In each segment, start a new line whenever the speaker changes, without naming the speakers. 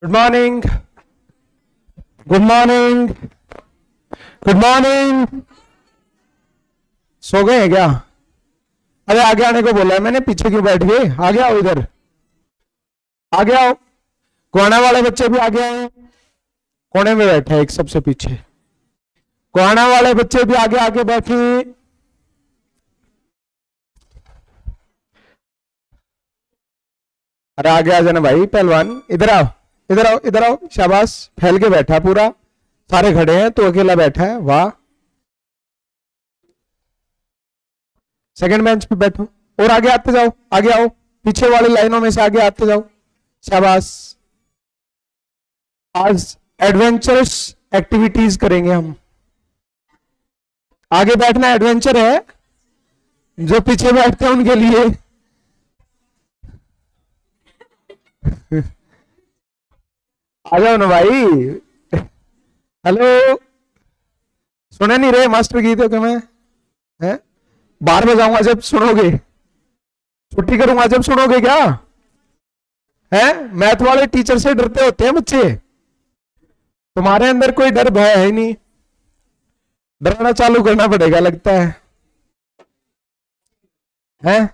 Good morning. Good morning. Good morning. सो गए हैं क्या? अरे आगे आने को बोला है मैंने, पीछे क्यों बैठ गए? आगे आओ, इधर आगे आओ। कोने वाले बच्चे भी आगे आए। कोने में बैठे हैं एक सबसे पीछे। कोने वाले बच्चे भी आगे आगे बैठे। अरे आगे आ जाना भाई पहलवान, इधर आओ, इधर आओ, इधर आओ। शाबाश, फैल के बैठा पूरा। सारे खड़े हैं, तो अकेला बैठा है, वाह। सेकंड बेंच पे बैठो और आगे आते जाओ, आगे आओ, पीछे वाली लाइनों में से आगे आते जाओ। शाबाश। आज एडवेंचरस एक्टिविटीज करेंगे हम। आगे बैठना एडवेंचर है, जो पीछे बैठते हैं उनके लिए। आ जाओ ना भाई। हेलो, सुने नहीं रहे मास्टर गीत हो कि मैं है? बाहर में जाऊंगा जब सुनोगे, छुट्टी करूंगा जब सुनोगे क्या? है, मैथ वाले टीचर से डरते होते हैं बच्चे, तुम्हारे अंदर कोई डर भय है ही नहीं। डरना चालू करना पड़ेगा लगता है, हैं?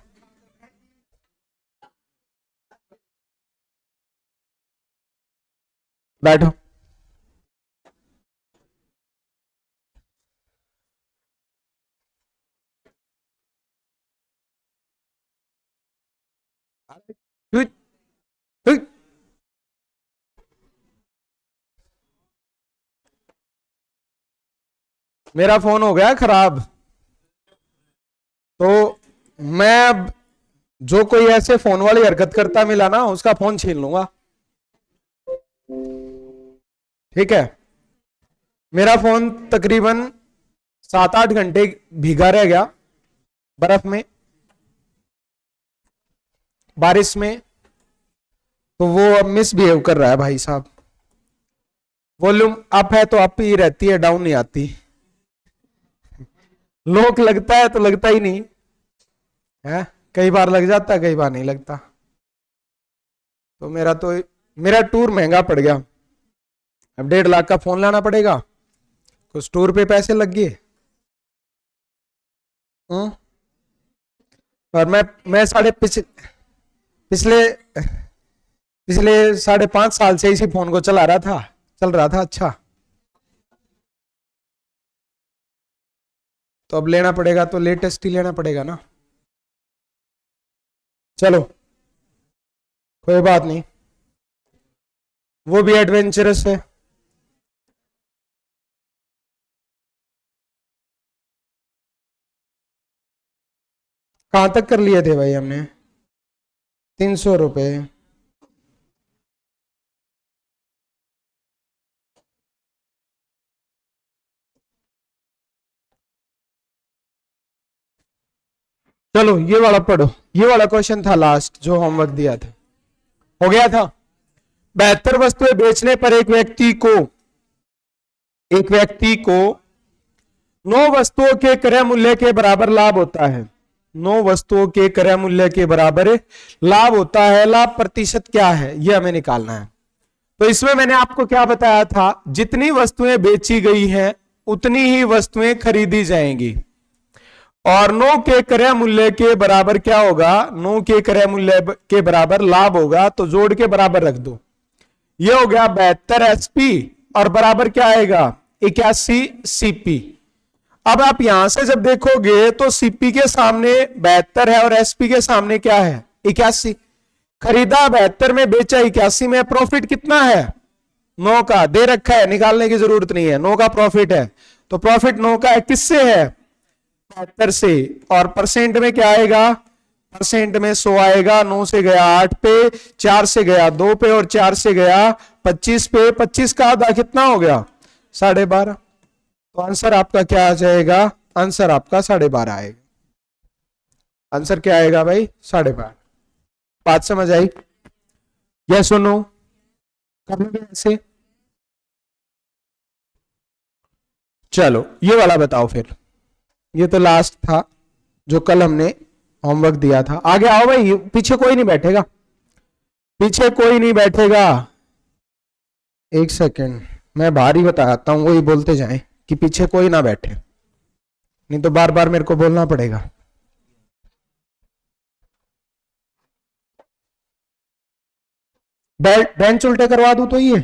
बैठो। हुई, हुई। मेरा फोन हो गया खराब, तो मैं अब जो कोई ऐसे फोन वाली हरकत करता मिला ना, उसका फोन छीन लूंगा। ठीक है? मेरा फोन तकरीबन 7-8 घंटे भीगा रह गया बर्फ में, बारिश में, तो वो अब मिसबिहेव कर रहा है भाई साहब। वॉल्यूम अप है तो अप ही रहती है, डाउन नहीं आती। लॉक लगता है तो लगता ही नहीं है, कई बार लग जाता है, कई बार नहीं लगता। तो मेरा टूर महंगा पड़ गया। अब 1.5 लाख का फोन लाना पड़ेगा, कुछ टूर पे पैसे लग गए। और मैं पिछले पिछले 5.5 साल से इसी फोन को चल रहा था अच्छा। तो अब लेना पड़ेगा तो लेटेस्ट ही लेना पड़ेगा ना। चलो कोई बात नहीं, वो भी एडवेंचरस है। कहां तक कर लिए थे भाई हमने? 300 रुपये। चलो ये वाला पढ़ो, ये वाला क्वेश्चन था लास्ट जो होमवर्क दिया था, हो गया था। 72 वस्तुएं बेचने पर एक व्यक्ति को 9 वस्तुओं के क्रय मूल्य के बराबर लाभ होता है। 9 वस्तुओं के क्रय मूल्य के बराबर लाभ होता है। लाभ प्रतिशत क्या है, यह हमें निकालना है। तो इसमें मैंने आपको क्या बताया था, जितनी वस्तुएं बेची गई हैं उतनी ही वस्तुएं खरीदी जाएंगी, और 9 के क्रय मूल्य के बराबर क्या होगा? 9 के क्रय मूल्य के बराबर लाभ होगा, तो जोड़ के बराबर रख दो। ये हो गया 72 एसपी, और बराबर क्या आएगा? 81 सीपी। अब आप यहां से जब देखोगे तो सीपी के सामने 72 है और एसपी के सामने क्या है? 81। खरीदा 72 में, बेचा 81 में। प्रॉफिट कितना है? 9 का दे रखा है, निकालने की जरूरत नहीं है, 9 का प्रॉफिट है। तो प्रॉफिट 9 का है, किससे है? 72 से। और परसेंट में क्या आएगा? परसेंट में 100 आएगा। 9 से गया 8 पे, 4 से गया 2 पे, और 4 से गया 25 पे। 25 का आधा कितना हो गया? 12.5। तो आंसर आपका क्या आ जाएगा? आंसर आपका 12.5 आएगा। आंसर क्या आएगा भाई? 12.5। बात समझ आई? यस और नो? कर लोगे ऐसे? चलो ये वाला बताओ फिर। ये तो लास्ट था जो कल हमने होमवर्क दिया था। आगे आओ भाई, पीछे कोई नहीं बैठेगा, पीछे कोई नहीं बैठेगा। एक सेकेंड, मैं बाहर ही बताता हूँ, वही बोलते जाएं कि पीछे कोई ना बैठे, नहीं तो बार बार मेरे को बोलना पड़ेगा। बेंच उल्टे करवा दूं तो ये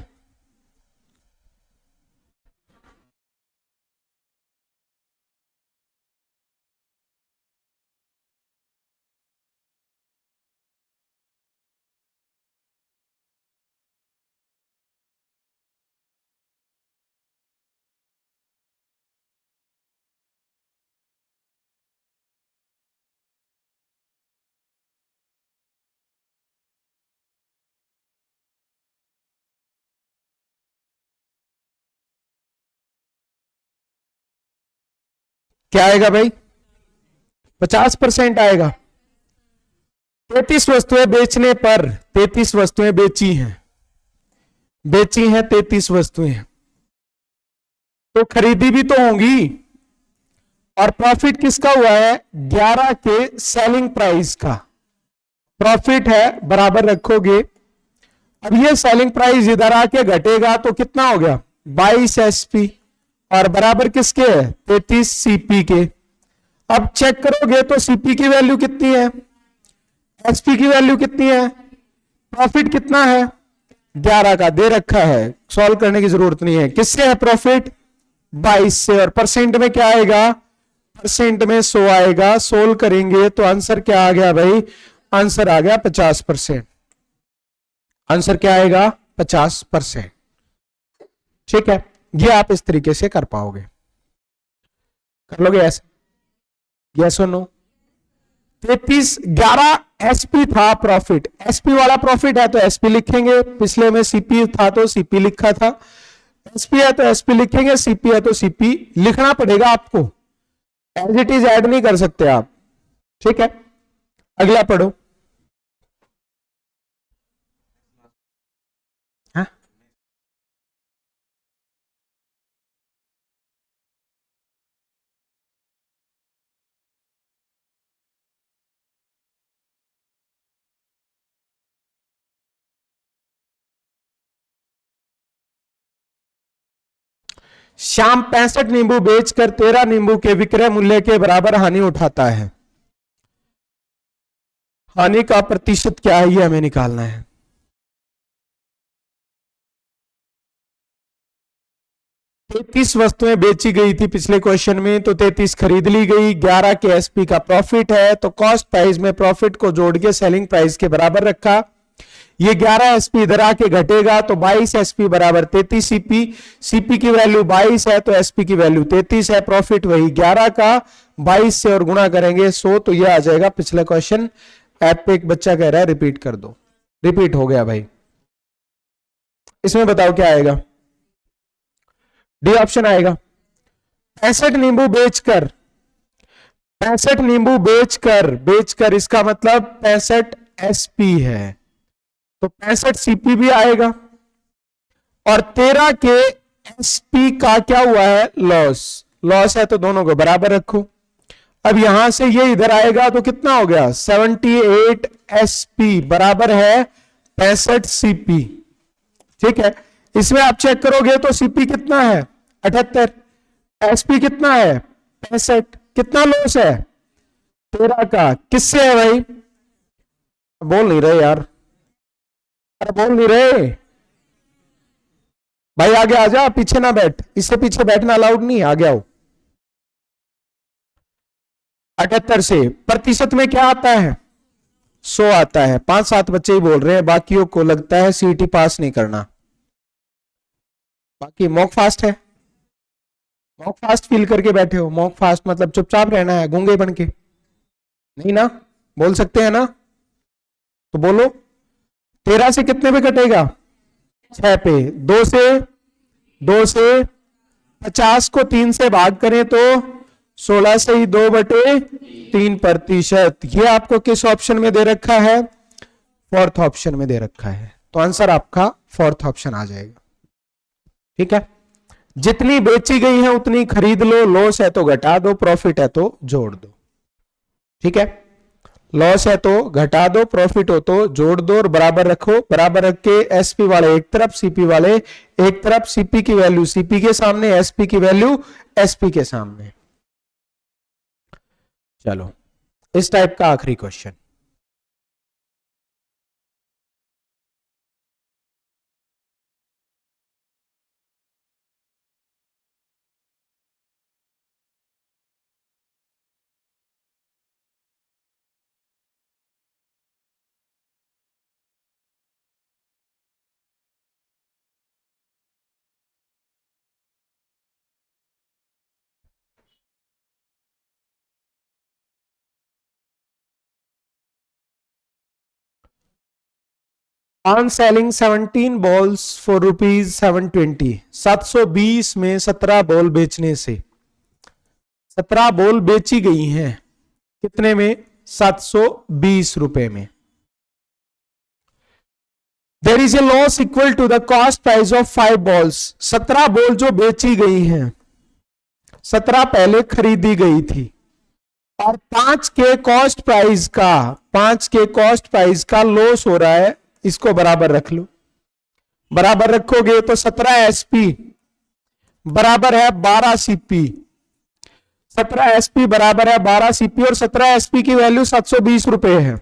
क्या आएगा भाई? 50% आएगा। 33 वस्तुएं बेचने पर 33 वस्तुएं बेची हैं, 33 वस्तुएं, तो खरीदी भी तो होंगी। और प्रॉफिट किसका हुआ है? 11 के सेलिंग प्राइस का प्रॉफिट है, बराबर रखोगे। अब ये सेलिंग प्राइस इधर आके घटेगा तो कितना हो गया? 22 एसपी, और बराबर किसके है? 33 सीपी के। अब चेक करोगे तो सीपी की वैल्यू कितनी है, एसपी की वैल्यू कितनी है, प्रॉफिट कितना है? 11 का दे रखा है, सॉल्व करने की जरूरत नहीं है। किससे है प्रॉफिट? 22 से। और परसेंट में क्या आएगा? परसेंट में 100 आएगा। सोल्व करेंगे तो आंसर क्या आ गया भाई? आंसर आ गया 50%। आंसर क्या आएगा? 50%। ठीक है, ये आप इस तरीके से कर पाओगे। कर लोगे ऐसे? यस और नो? 11 एसपी था प्रॉफिट, एसपी वाला प्रॉफिट है तो एसपी लिखेंगे, पिछले में सीपी था तो सीपी लिखा था, एसपी है तो एसपी लिखेंगे, सीपी है तो सीपी लिखना पड़ेगा आपको, एज इट इज ऐड नहीं कर सकते आप। ठीक है, अगला पढ़ो। हाँ? श्याम 65 नींबू बेचकर 13 नींबू के विक्रय मूल्य के बराबर हानि उठाता है। हानि का प्रतिशत क्या है, ये हमें निकालना है। तैतीस वस्तुएं बेची गई थी पिछले क्वेश्चन में, तो 33 खरीद ली गई। 11 के एसपी का प्रॉफिट है, तो कॉस्ट प्राइस में प्रॉफिट को जोड़ के सेलिंग प्राइस के बराबर रखा। ये 11 एसपी इधर आके घटेगा तो 22 एसपी बराबर 33 सीपी। सीपी की वैल्यू 22 है तो एसपी की वैल्यू 33 है। प्रॉफिट वही 11 का, 22 से और गुणा करेंगे 100, तो ये आ जाएगा पिछला क्वेश्चन। ऐप पे एक बच्चा कह रहा है रिपीट कर दो, रिपीट हो गया भाई। इसमें बताओ क्या आएगा? डी ऑप्शन आएगा। 65 नींबू बेचकर, 65 नींबू बेचकर, बेचकर इसका मतलब 65 एसपी है, तो 65 सीपी भी आएगा। और 13 के एसपी का क्या हुआ है? लॉस। लॉस है तो दोनों को बराबर रखो। अब यहां से ये इधर आएगा तो कितना हो गया? 78 एसपी बराबर है 65 सीपी। ठीक है, इसमें आप चेक करोगे तो सीपी कितना है? 78, एसपी कितना है? 65। कितना लॉस है? 13 का। किससे है भाई? बोल नहीं रहे यार, अरे बोल नहीं रहे भाई। आगे आ जा, पीछे ना बैठ, इससे पीछे बैठना अलाउड नहीं, आगे आओ। 78 से प्रतिशत में क्या आता है? 100 आता है। 5-7 बच्चे ही बोल रहे हैं, बाकियों को लगता है सीईटी पास नहीं करना। बाकी मॉक फास्ट है, मॉक फास्ट फील करके बैठे हो। मॉक फास्ट मतलब चुपचाप रहना है, गूंगे बन के नहीं ना? बोल सकते हैं ना? तो बोलो। 13 से कितने पे कटेगा? 6 पे। 2 से 50 को 3 से भाग करें तो 16 से ही 2/3%। ये आपको किस ऑप्शन में दे रखा है? फोर्थ ऑप्शन में दे रखा है, तो आंसर आपका फोर्थ ऑप्शन आ जाएगा। ठीक है, जितनी बेची गई है उतनी खरीद लो, लॉस है तो घटा दो, प्रॉफिट है तो जोड़ दो। ठीक है, लॉस है तो घटा दो, प्रॉफिट हो तो जोड़ दो और बराबर रखो। बराबर रख के एसपी वाले एक तरफ, सीपी वाले एक तरफ। सीपी की वैल्यू सीपी के सामने, एसपी की वैल्यू एसपी के सामने। चलो इस टाइप का आखिरी question. On selling 17 balls for ₹720। 720 में 17 बॉल बेचने से 17 बॉल बेची गई हैं कितने में? 720 रुपए में। There is a loss equal to the cost price of 5 balls. 17 ball जो बेची गई हैं, 17 पहले खरीदी गई थी और 5 के कॉस्ट प्राइस का, 5 के कॉस्ट प्राइस का लॉस हो रहा है। इसको बराबर रख लो। बराबर रखोगे तो 17 एसपी बराबर है 12 सीपी। 17 एसपी बराबर है 12 सीपी और 17 एसपी की वैल्यू 720 रुपए है।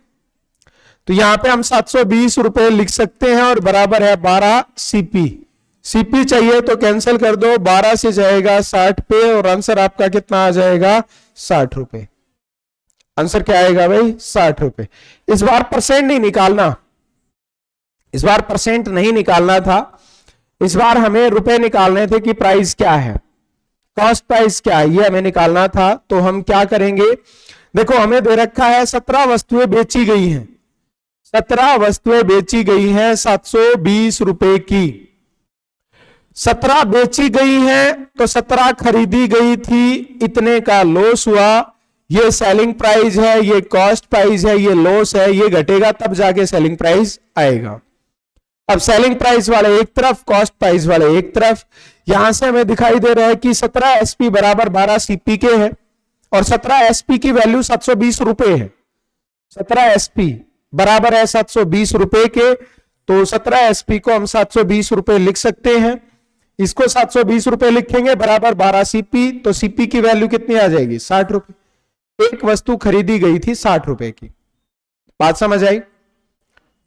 तो यहां पे हम 720 रुपए लिख सकते हैं और बराबर है 12 सीपी। सीपी चाहिए तो कैंसिल कर दो, 12 से जाएगा 60 पे और आंसर आपका कितना आ जाएगा? 60 रुपए। आंसर क्या आएगा भाई? 60 रुपए। इस बार परसेंट नहीं निकालना, इस बार परसेंट नहीं निकालना था, इस बार हमें रुपए निकालने थे कि प्राइस क्या है, कॉस्ट प्राइस क्या है, ये हमें निकालना था। तो हम क्या करेंगे, देखो हमें दे रखा है 17 वस्तुएं बेची गई हैं, 17 वस्तुएं बेची गई हैं 720 रुपए की। 17 बेची गई हैं तो 17 खरीदी गई थी, इतने का लॉस हुआ। ये सेलिंग प्राइस है, ये कॉस्ट प्राइस है, ये लॉस है, ये घटेगा तब जाके सेलिंग प्राइस आएगा। अब सेलिंग प्राइस वाले एक तरफ, कॉस्ट प्राइस वाले एक तरफ। यहां से हमें दिखाई दे रहा है कि 17 एसपी बराबर 12 सीपी के है और 17 एसपी की वैल्यू 720 रुपए है। 17 एसपी बराबर है 720 रुपए के, तो 17 एसपी को हम 720 रुपए लिख सकते हैं। इसको 720 रुपए लिखेंगे बराबर 12 सीपी, तो सीपी की वैल्यू कितनी आ जाएगी? 60 रुपए। एक वस्तु खरीदी गई थी 60 रुपए की। बात समझ आई?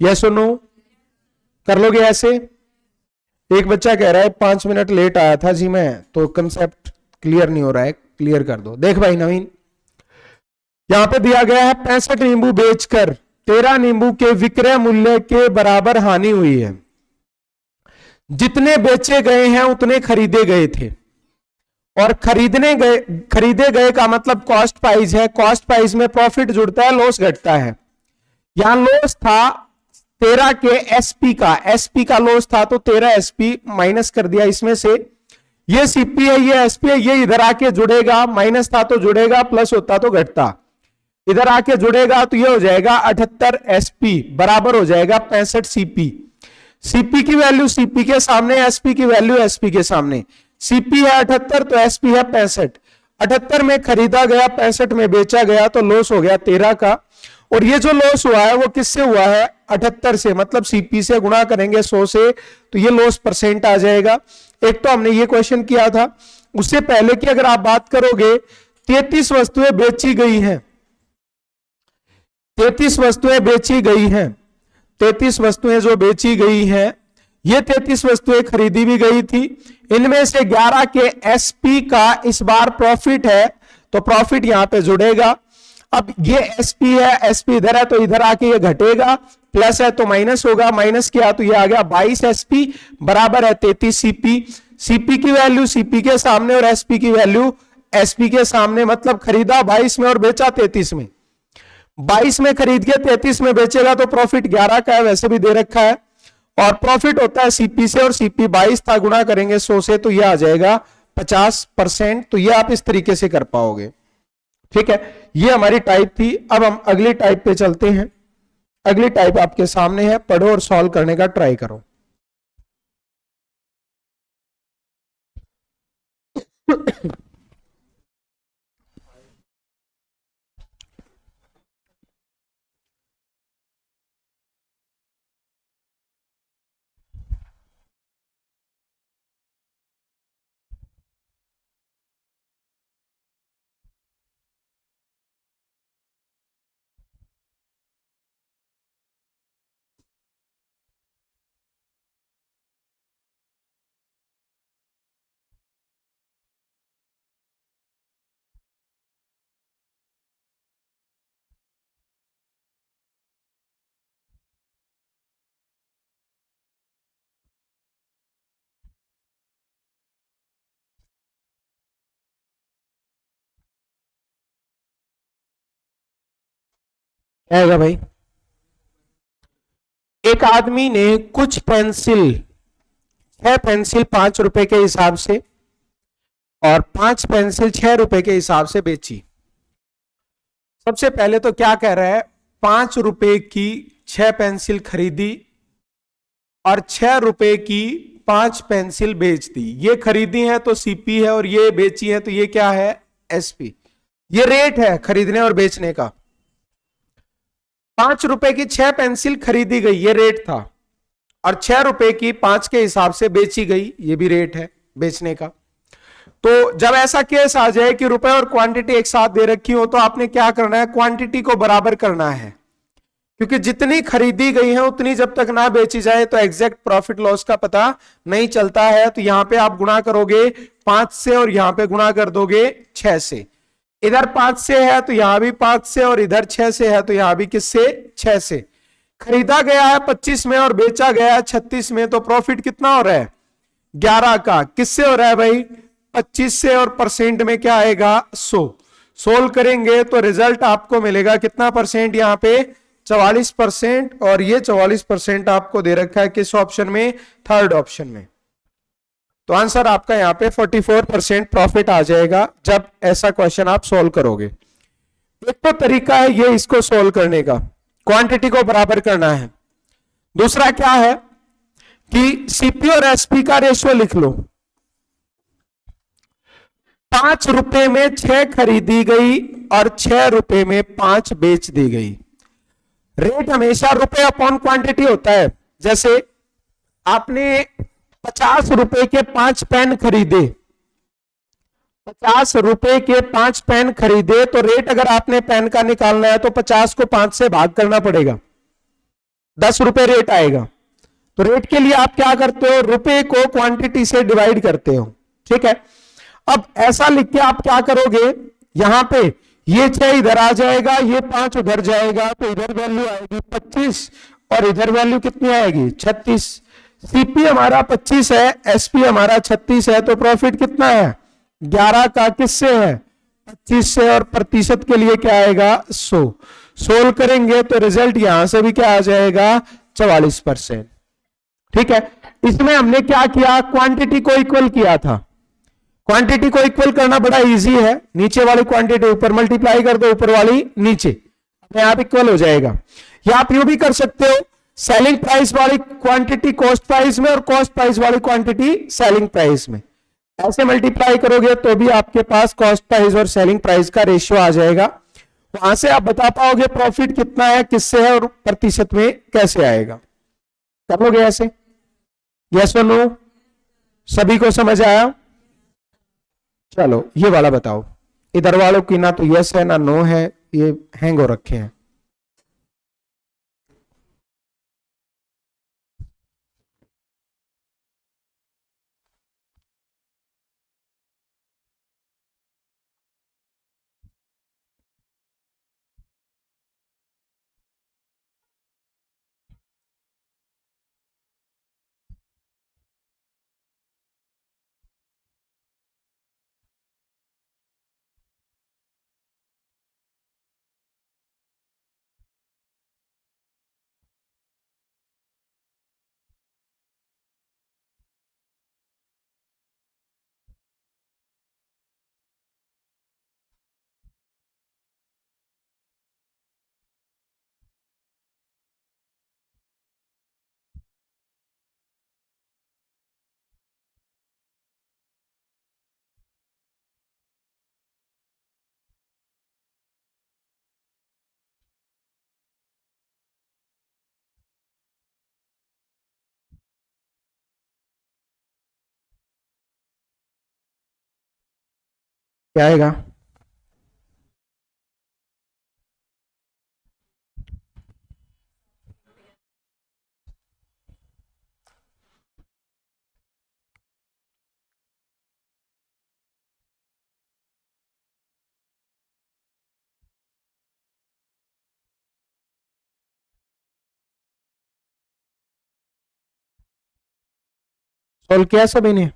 यस और नो? कर लोगे ऐसे? एक बच्चा कह रहा है 5 मिनट लेट आया था जी मैं, तो कंसेप्ट क्लियर नहीं हो रहा है, क्लियर कर दो। देख भाई नवीन, यहां पे दिया गया है 65 नींबू बेचकर 13 नींबू के विक्रय मूल्य के बराबर हानि हुई है। जितने बेचे गए हैं उतने खरीदे गए थे और खरीदे गए का मतलब कॉस्ट प्राइस है। कॉस्ट प्राइस में प्रॉफिट जुड़ता है, लॉस घटता है। यहां लॉस था 13 के एसपी का, एसपी का लॉस था तो 13 एसपी माइनस कर दिया इसमें से। ये सीपी है, ये एसपी है, ये इधर आके जुड़ेगा, माइनस था तो जुड़ेगा, प्लस होता तो घटता। इधर आके जुड़ेगा तो ये हो जाएगा 78 एसपी बराबर हो जाएगा 65 सीपी। सीपी की वैल्यू सीपी के सामने, एसपी की वैल्यू एसपी के सामने। सीपी है 78 तो एसपी है 65। 78 में खरीदा गया, 65 में बेचा गया, तो लॉस हो गया 13 का। और ये जो लॉस हुआ है वो किससे हुआ है? 78 से, मतलब सीपी से गुणा करेंगे 100 से, तो ये लॉस परसेंट आ जाएगा। एक तो हमने ये क्वेश्चन किया था। उससे पहले की अगर आप बात करोगे, 33 वस्तुएं बेची गई हैं, 33 वस्तुएं बेची गई हैं, 33 वस्तुएं जो बेची गई हैं, ये 33 वस्तुएं खरीदी भी गई थी। इनमें से 11 के एसपी का इस बार प्रॉफिट है, तो प्रॉफिट यहां पे जुड़ेगा। अब ये एसपी है, एसपी इधर है तो इधर आके ये घटेगा, प्लस है तो माइनस होगा, माइनस किया तो ये आ गया 22 एसपी बराबर है 33 सीपी। सीपी की वैल्यू सीपी के सामने और एसपी की वैल्यू एसपी के सामने, मतलब खरीदा 22 में और बेचा 33 में। 22 में खरीद के 33 में बेचेगा तो प्रॉफिट 11 का है, वैसे भी दे रखा है। और प्रॉफिट होता है सीपी से, और सीपी 22 था, गुणा करेंगे 100 से, तो यह आ जाएगा 50%। तो ये आप इस तरीके से कर पाओगे। ठीक है, ये हमारी टाइप थी। अब हम अगली टाइप पे चलते हैं। अगली टाइप आपके सामने है, पढ़ो और सॉल्व करने का ट्राई करो। क्या आएगा भाई? एक आदमी ने कुछ पेंसिल, 6 पेंसिल 5 रुपए के हिसाब से और 5 पेंसिल 6 रुपए के हिसाब से बेची। सबसे पहले तो क्या कह रहा है, 5 रुपए की 6 पेंसिल खरीदी और 6 रुपए की 5 पेंसिल बेच दी। ये खरीदी है तो सीपी है और ये बेची है तो ये क्या है, एसपी। ये रेट है खरीदने और बेचने का। 5 रुपए की 6 पेंसिल खरीदी गई, ये रेट था, और 6 रुपए की 5 के हिसाब से बेची गई, ये भी रेट है बेचने का। तो जब ऐसा केस आ जाए कि रुपए और क्वांटिटी एक साथ दे रखी हो तो आपने क्या करना है, क्वांटिटी को बराबर करना है, क्योंकि जितनी खरीदी गई है उतनी जब तक ना बेची जाए तो एग्जैक्ट प्रॉफिट लॉस का पता नहीं चलता है। तो यहां पे आप गुणा करोगे 5 से और यहां पे गुणा कर दोगे 6 से। इधर 5 से है तो यहां भी 5 से, और इधर 6 से है तो यहां भी किससे, 6 से। खरीदा गया है 25 में और बेचा गया है 36 में, तो प्रॉफिट कितना हो रहा है, 11 का। किससे हो रहा है भाई, 25 से, और परसेंट में क्या आएगा, 100। सोल्व करेंगे तो रिजल्ट आपको मिलेगा कितना परसेंट, यहां पे 44%, और ये 44% आपको दे रखा है किस ऑप्शन में, थर्ड ऑप्शन में। तो आंसर आपका यहां पे 44% प्रॉफिट आ जाएगा जब ऐसा क्वेश्चन आप सोल्व करोगे। एक तो तरीका है ये इसको सोल्व करने का, क्वांटिटी को बराबर करना है। दूसरा क्या है कि सीपी और एसपी का रेशियो लिख लो। 5 रुपए में 6 खरीदी गई और 6 रुपए में 5 बेच दी गई। रेट हमेशा रुपए अपॉन क्वांटिटी होता है। जैसे आपने 50 रुपए के 5 पेन खरीदे, 50 रुपए के 5 पेन खरीदे, तो रेट अगर आपने पेन का निकालना है तो 50 को 5 से भाग करना पड़ेगा, 10 रुपए रेट आएगा। तो रेट के लिए आप क्या करते हो, रुपए को क्वांटिटी से डिवाइड करते हो, ठीक है। अब ऐसा लिख के आप क्या करोगे, यहां पे ये 6 इधर आ जाएगा, ये 5 उधर जाएगा, तो इधर वैल्यू आएगी 25 और इधर वैल्यू कितनी आएगी, 36। सीपी हमारा 25 है, एसपी हमारा 36 है, तो प्रॉफिट कितना है, 11 का। किससे है, 25 से, और प्रतिशत के लिए क्या आएगा, 100। सोल्व करेंगे तो रिजल्ट यहां से भी क्या आ जाएगा, 44%। ठीक है। इसमें हमने क्या किया, क्वांटिटी को इक्वल किया था। क्वांटिटी को इक्वल करना बड़ा इजी है, नीचे वाली क्वांटिटी ऊपर मल्टीप्लाई कर दो, ऊपर वाली नीचे, अपने आप इक्वल हो जाएगा। या आप यूं भी कर सकते हो, सेलिंग प्राइस वाली क्वांटिटी कॉस्ट प्राइस में और कॉस्ट प्राइस वाली क्वांटिटी सेलिंग प्राइस में, ऐसे मल्टीप्लाई करोगे तो भी आपके पास कॉस्ट प्राइस और सेलिंग प्राइस का रेशियो आ जाएगा। वहां से आप बता पाओगे प्रॉफिट कितना है, किससे है, और प्रतिशत में कैसे आएगा। कर लोगे ऐसे, यस और नो, सभी को समझ आया। चलो ये वाला बताओ, इधर वालों की ना तो यस है ना नो है, ये हैंग हो रखे हैं। क्या आएगा, सोल्व किया सभी ने,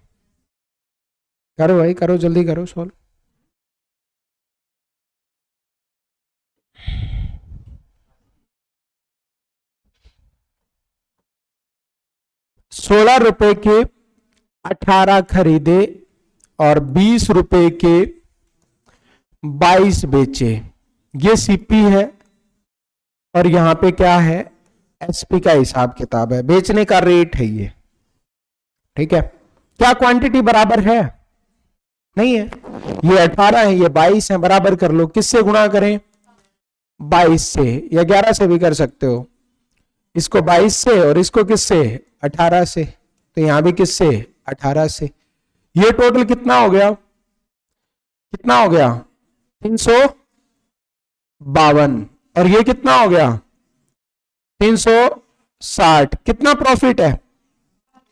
करो भाई करो, जल्दी करो सोल्व। 16 रुपए के 18 खरीदे और 20 रुपए के 22 बेचे। ये सीपी है और यहां पे क्या है, एसपी का हिसाब किताब है, बेचने का रेट है ये। ठीक है, क्या क्वांटिटी बराबर है? नहीं है। ये 18 है, ये 22 है, बराबर कर लो। किससे गुणा करें? 22 से, या 11 से भी कर सकते हो। इसको 22 से और इसको किससे? 18 से। तो यहां भी किससे? 18 से। ये टोटल कितना हो गया? कितना हो गया? 352। और ये कितना हो गया? 360। कितना प्रॉफिट है?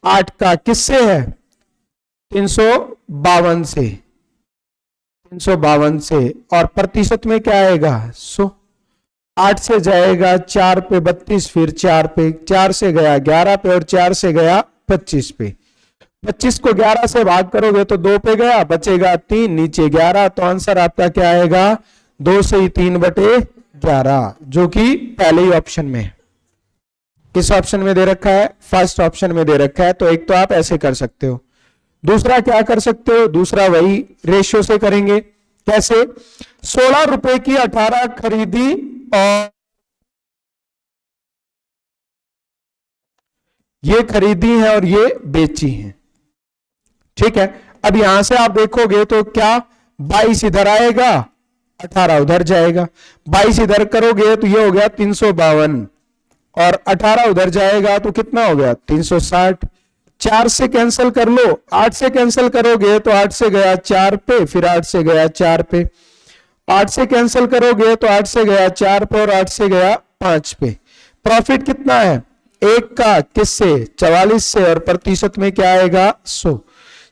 8 का। किससे है? 352 से। 352 से। और प्रतिशत में क्या आएगा? 100। 8 से जाएगा 4 पे 32, फिर 4 पे, 4 से गया 11 पे और 4 से गया 25 पे। 25 को 11 से भाग करोगे तो 2 पे गया, बचेगा 3, नीचे 11। तो आंसर आपका क्या आएगा? 2 से ही 3/11, जो कि पहले ही ऑप्शन में है। किस ऑप्शन में दे रखा है? फर्स्ट ऑप्शन में दे रखा है। तो एक तो आप ऐसे कर सकते हो। दूसरा क्या कर सकते हो? दूसरा वही रेशियो से करेंगे। कैसे? 16 रुपए की 18 खरीदी और ये खरीदी है और ये बेची है। ठीक है, अब यहां से आप देखोगे तो क्या 22 इधर आएगा, 18 उधर जाएगा। 22 इधर करोगे तो ये हो गया 352 और 18 उधर जाएगा तो कितना हो गया? 360। 4 से कैंसिल कर लो। 8 से कैंसिल करोगे तो 8 से गया 4 पे, फिर 8 से गया 4 पे। 8 से कैंसिल करोगे तो 8 से गया 4 पे और 8 से गया 5 पे। प्रॉफिट कितना है? 1 का। किससे? 44 से। और प्रतिशत में क्या आएगा? 100।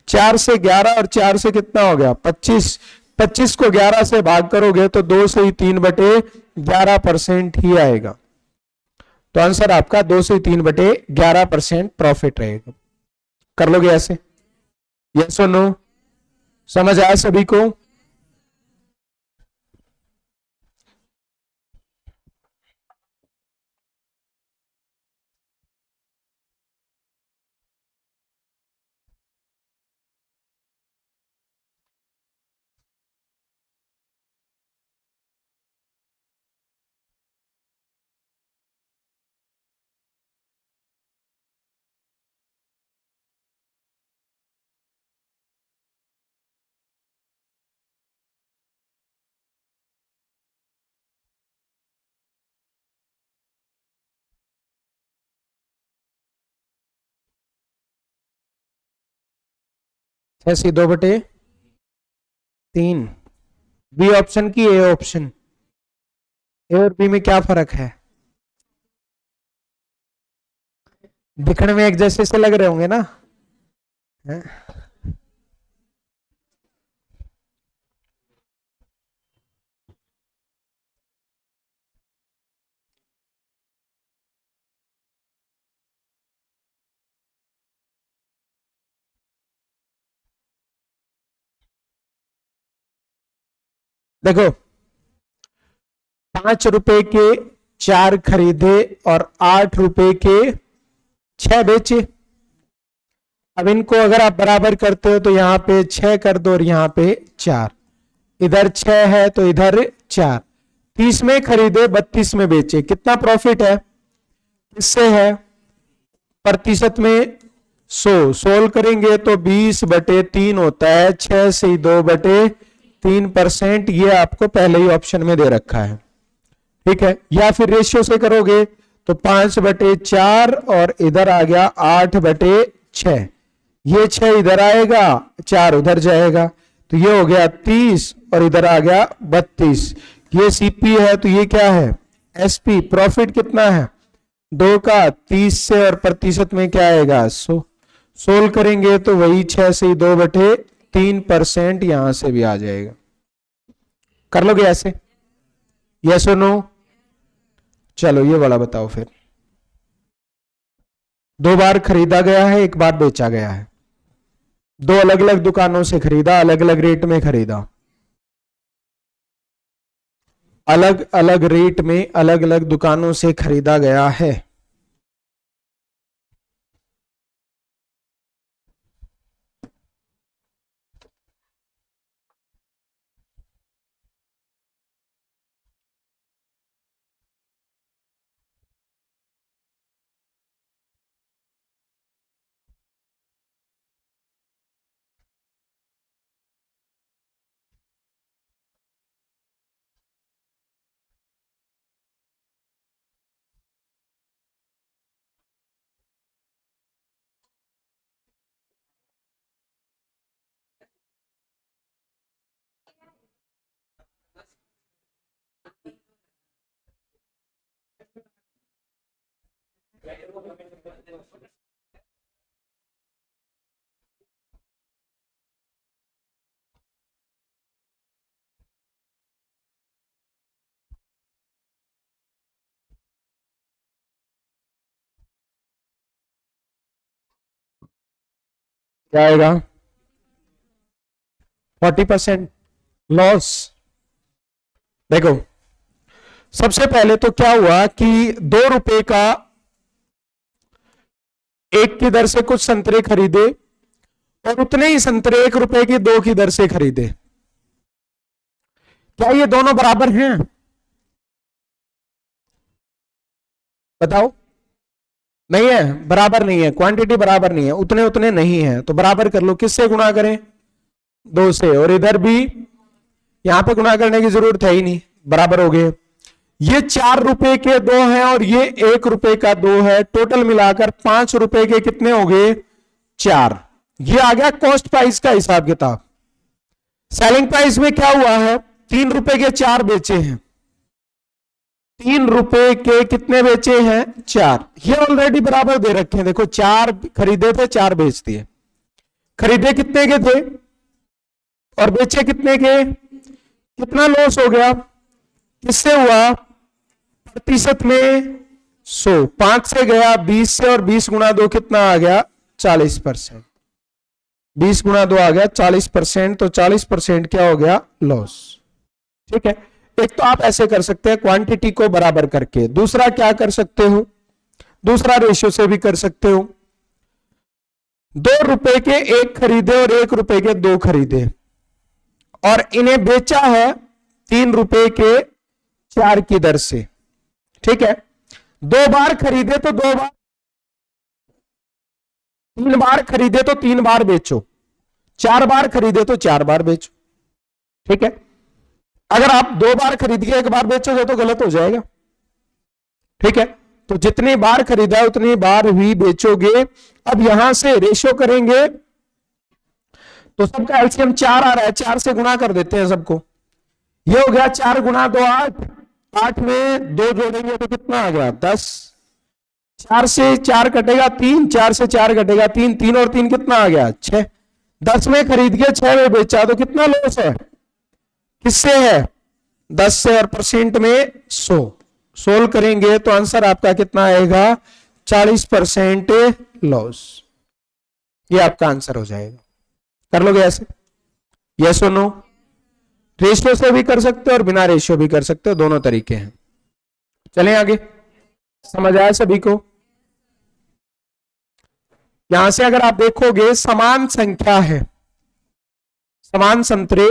4 से 11 और 4 से कितना हो गया? 25। 25 को 11 से भाग करोगे तो 2 से ही 3/11% ही आएगा। तो आंसर आपका 2 से 3/11% प्रॉफिट रहेगा। कर लोगे ऐसे? यस और नो? समझ आया सभी को? ऐसी 2/3। बी ऑप्शन की ए ऑप्शन। ए और बी में क्या फर्क है? दिखने में एक जैसे से लग रहे होंगे ना? है? देखो, 5 रुपए के 4 खरीदे और 8 रुपए के 6 बेचे। अब इनको अगर आप बराबर करते हो तो यहां पे 6 कर दो और यहां पे 4। इधर 6 है तो इधर 4। 30 में खरीदे, 32 में बेचे। कितना प्रॉफिट है? किससे है? प्रतिशत में 100। सोल्व करेंगे तो 20/3 होता है। 6 से 2/3%। ये आपको पहले ही ऑप्शन में दे रखा है। ठीक है, या फिर रेशियो से करोगे तो 5/4 और इधर आ गया 8/6। ये 6 इधर आएगा, 4 उधर जाएगा, तो ये हो गया 30 और इधर आ गया 32। ये सीपी है तो ये क्या है? एसपी। प्रॉफिट कितना है? 2 का। 30 से और प्रतिशत में क्या आएगा? 100। सोल्व करेंगे तो वही 6 से 2/3% यहां से भी आ जाएगा। कर लोगे ऐसे? यस और नो? चलो ये वाला बताओ फिर। 2 बार खरीदा गया है, 1 बार बेचा गया है। 2 अलग अलग दुकानों से खरीदा, अलग अलग रेट में खरीदा। अलग अलग रेट में अलग अलग दुकानों से खरीदा गया है। क्या आएगा? 40% लॉस। देखो, सबसे पहले तो क्या हुआ कि 2 रुपए का एक की दर से कुछ संतरे खरीदे और उतने ही संतरे 1 रुपए की दो की दर से खरीदे। क्या ये दोनों बराबर हैं? बताओ। नहीं है, बराबर नहीं है, क्वांटिटी बराबर नहीं है, उतने उतने नहीं है, तो बराबर कर लो। किससे गुणा करें? 2 से। और इधर भी यहां पे गुणा करने की जरूरत है ही नहीं, बराबर हो गए। ये 4 रुपए के दो हैं और ये 1 रुपए का दो है, टोटल मिलाकर 5 रुपए के कितने हो गए? 4। ये आ गया कॉस्ट प्राइस का हिसाब किताब। सेलिंग प्राइस में क्या हुआ है? 3 रुपए के 4 बेचे हैं। 3 रुपए के कितने बेचे हैं? 4। ये ऑलरेडी बराबर दे रखे हैं। देखो, 4 खरीदे थे, 4 बेच दिए। खरीदे कितने के थे और बेचे कितने के? कितना लॉस हो गया? किससे हुआ? प्रतिशत में 100। 5 से गया 20 से, और 20 गुणा 2 कितना आ गया? 40%। 20 गुणा 2 आ गया 40%, तो 40% क्या हो गया? लॉस। ठीक है। एक तो आप ऐसे कर सकते हैं क्वांटिटी को बराबर करके। दूसरा क्या कर सकते हो? दूसरा रेशियो से भी कर सकते हो। 2 रुपए के 1 खरीदे और 1 रुपए के 2 खरीदे और इन्हें बेचा है 3 रुपए के 4 की दर से। ठीक है। 2 बार खरीदे तो 2 बार, 3 बार खरीदे तो 3 बार बेचो, 4 बार खरीदे तो 4 बार बेचो। ठीक है। अगर आप 2 बार खरीद के 1 बार बेचोगे तो गलत हो जाएगा। ठीक है। तो जितनी बार खरीदा उतनी बार ही बेचोगे। अब यहां से रेशियो करेंगे तो सबका एलसीएम 4 आ रहा है, 4 से गुणा कर देते हैं सबको। ये हो गया 4 गुणा 2 8। 8 में 2 जोड़ेंगे तो कितना आ गया? 10। 4 से 4 कटेगा 3, 4 से 4 कटेगा 3, 3 और 3 कितना आ गया? 6। 10 में खरीद के 6 में बेचा तो कितना लॉस है? किससे है? 10 से, और परसेंट में 100। सोल्व करेंगे तो आंसर आपका कितना आएगा? 40% लॉस। ये आपका आंसर हो जाएगा। कर लोगे ऐसे? यस और नो? रेशियो से भी कर सकते हो और बिना रेशियो भी कर सकते हो, दोनों तरीके हैं। चलें आगे। समझ आया सभी को? यहां से अगर आप देखोगे, समान संख्या है, समान संतरे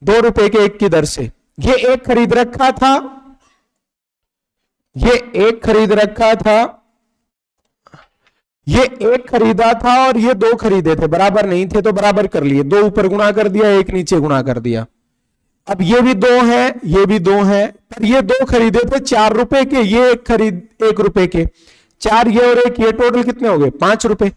2 रुपए के 1 की दर से। ये एक खरीद रखा था, ये एक खरीद रखा था, ये एक खरीदा था और ये 2 खरीदे थे, बराबर नहीं थे तो बराबर कर लिए। 2 ऊपर गुणा कर दिया, 1 नीचे गुणा कर दिया। अब ये भी 2 है, ये भी 2 है, पर ये 2 खरीदे थे 4 रुपए के, ये एक खरीद 1 रुपए के। 4 ये और 1 ये, टोटल कितने हो गए? 5 रुपए।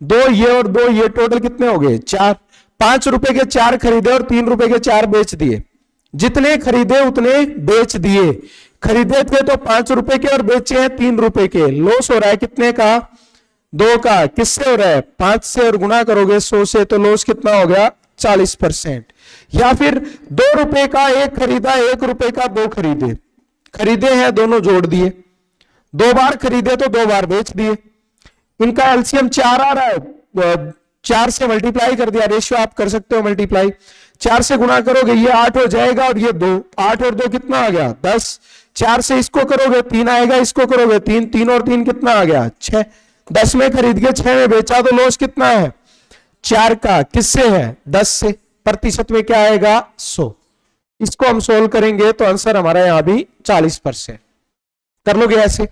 2 ये और 2 ये, टोटल कितने हो गए? 4। 5 रुपए के 4 खरीदे और 3 रुपए के 4 बेच दिए। जितने खरीदे उतने बेच दिए। खरीदे थे तो 5 रुपए के और बेचे हैं 3 रुपए के। लॉस हो रहा है कितने का? 2 का। किससे हो रहा है? 5 से, और गुणा करोगे 100 से तो लॉस कितना हो गया? 40%। या फिर 2 रुपए का 1 खरीदा, 1 रुपए का 2 खरीदे, खरीदे हैं दोनों जोड़ दिए। 2 बार खरीदे तो 2 बार बेच दिए। इनका एलसीएम 4 आ रहा है, 4 से मल्टीप्लाई कर दिया। रेशियो आप कर सकते हो मल्टीप्लाई। 4 से गुणा करोगे ये 8 हो जाएगा और ये 2। 8 और 2 कितना आ गया? 10। 4 से इसको करोगे 3 आएगा, इसको करोगे 3, 3 और 3 कितना आ गया? 6। 10 में खरीद के 6 में बेचा तो लॉस कितना है? 4 का। किससे है? 10 से। प्रतिशत में क्या आएगा? 100। इसको हम सोल्व करेंगे तो आंसर हमारा यहां भी 40%। कर लोगे ऐसे?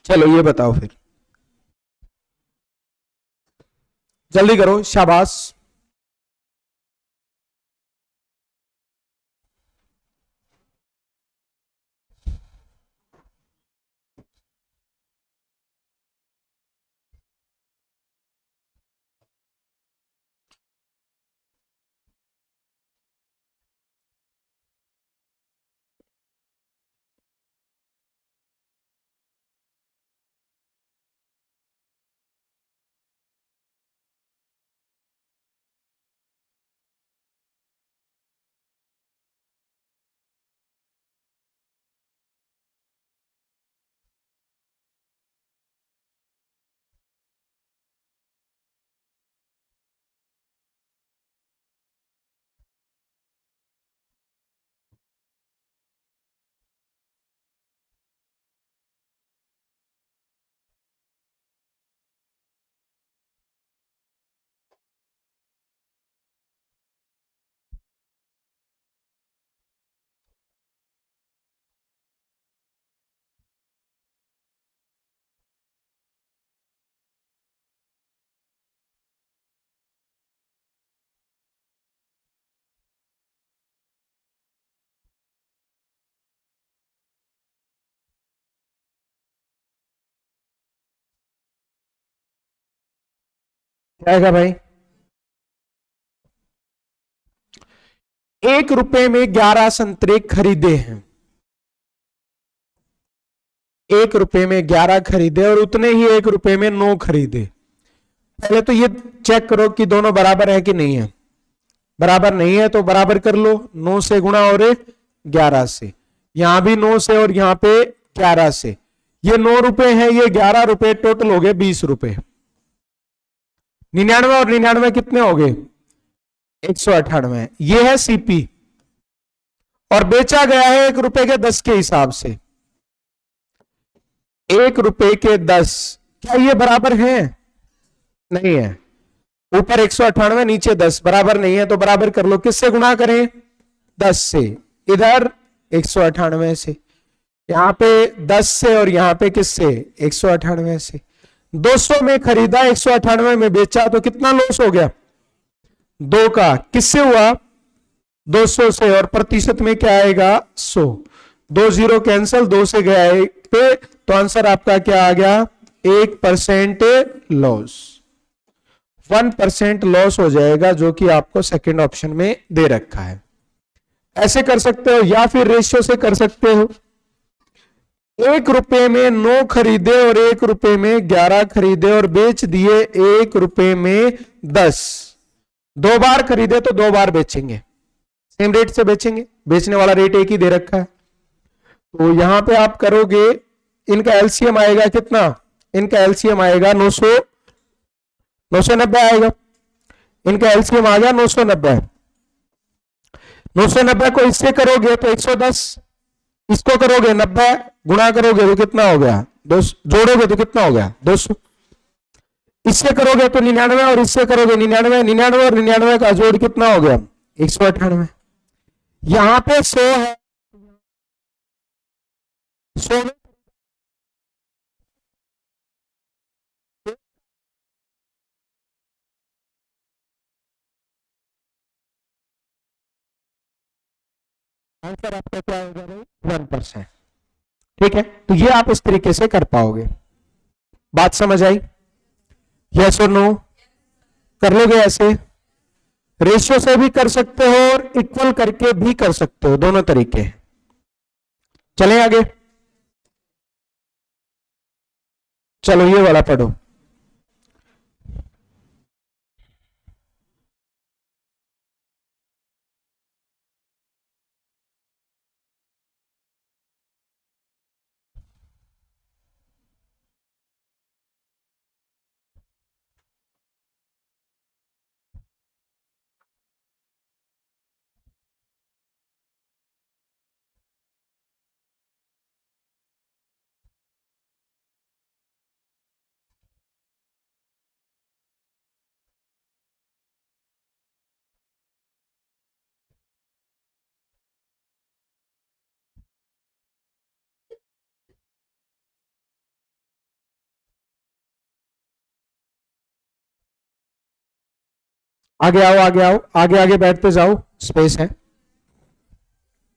चलो ये बताओ फिर, जल्दी करो, शाबाश। क्या आएगा भाई? 1 रुपए में 11 संतरे खरीदे हैं। 1 रुपए में 11 खरीदे और उतने ही 1 रुपए में 9 खरीदे। पहले तो ये चेक करो कि दोनों बराबर है कि नहीं है। बराबर नहीं है तो बराबर कर लो, 9 से गुणा और 11 से, यहां भी 9 से और यहां पे 11 से। ये 9 रुपए है, ये 11 रुपए, टोटल हो गए 20 रुपए। 99 और 99 कितने हो गए? 198। ये है सीपी और बेचा गया है 1 रुपए के 10 के हिसाब से। 1 रुपए के 10, क्या ये बराबर है? नहीं है। ऊपर 198, नीचे 10, बराबर नहीं है तो बराबर कर लो। किससे गुणा करें? 10 से। इधर 198 से, यहां पे 10 से और यहां पे किससे? 198 से। 200 में खरीदा, 198 में बेचा, तो कितना लॉस हो गया? 2 का। किससे हुआ? 200 से। और प्रतिशत में क्या आएगा? 100। 2 0 कैंसल, 2 से गया 1 पे, तो आंसर आपका क्या आ गया? 1% लॉस। 1% लॉस हो जाएगा, जो कि आपको सेकंड ऑप्शन में दे रखा है। ऐसे कर सकते हो या फिर रेशियो से कर सकते हो। 1 रुपए में 9 खरीदे और 1 रुपए में 11 खरीदे और बेच दिए 1 रुपए में 10। 2 बार खरीदे तो 2 बार बेचेंगे, सेम रेट से बेचेंगे, बेचने वाला रेट एक ही दे रखा है। तो यहां पे आप करोगे, इनका एलसीएम आएगा कितना? इनका एलसीएम आएगा 990 आएगा। इनका एलसीएम आ गया 990। 990 को इससे करोगे तो 110, इसको करोगे 90, गुणा करोगे तो कितना हो गया? 200, जोड़ोगे तो कितना हो गया? 200। इससे करोगे तो 99 और इससे करोगे 99, 99 और 99 का जोड़ कितना हो गया? 198। यहां पे 100 है, 100 में आंसर आपका क्या होगा भाई? 1%। ठीक है, तो ये आप इस तरीके से कर पाओगे। बात समझ आई? यस और नो? कर लोगे ऐसे? रेशियो से भी कर सकते हो और इक्वल करके भी कर सकते हो, दोनों तरीके हैं। चलें आगे। चलो ये वाला पढ़ो। आगे आओ, आगे आओ, आगे आगे बैठते जाओ, स्पेस है,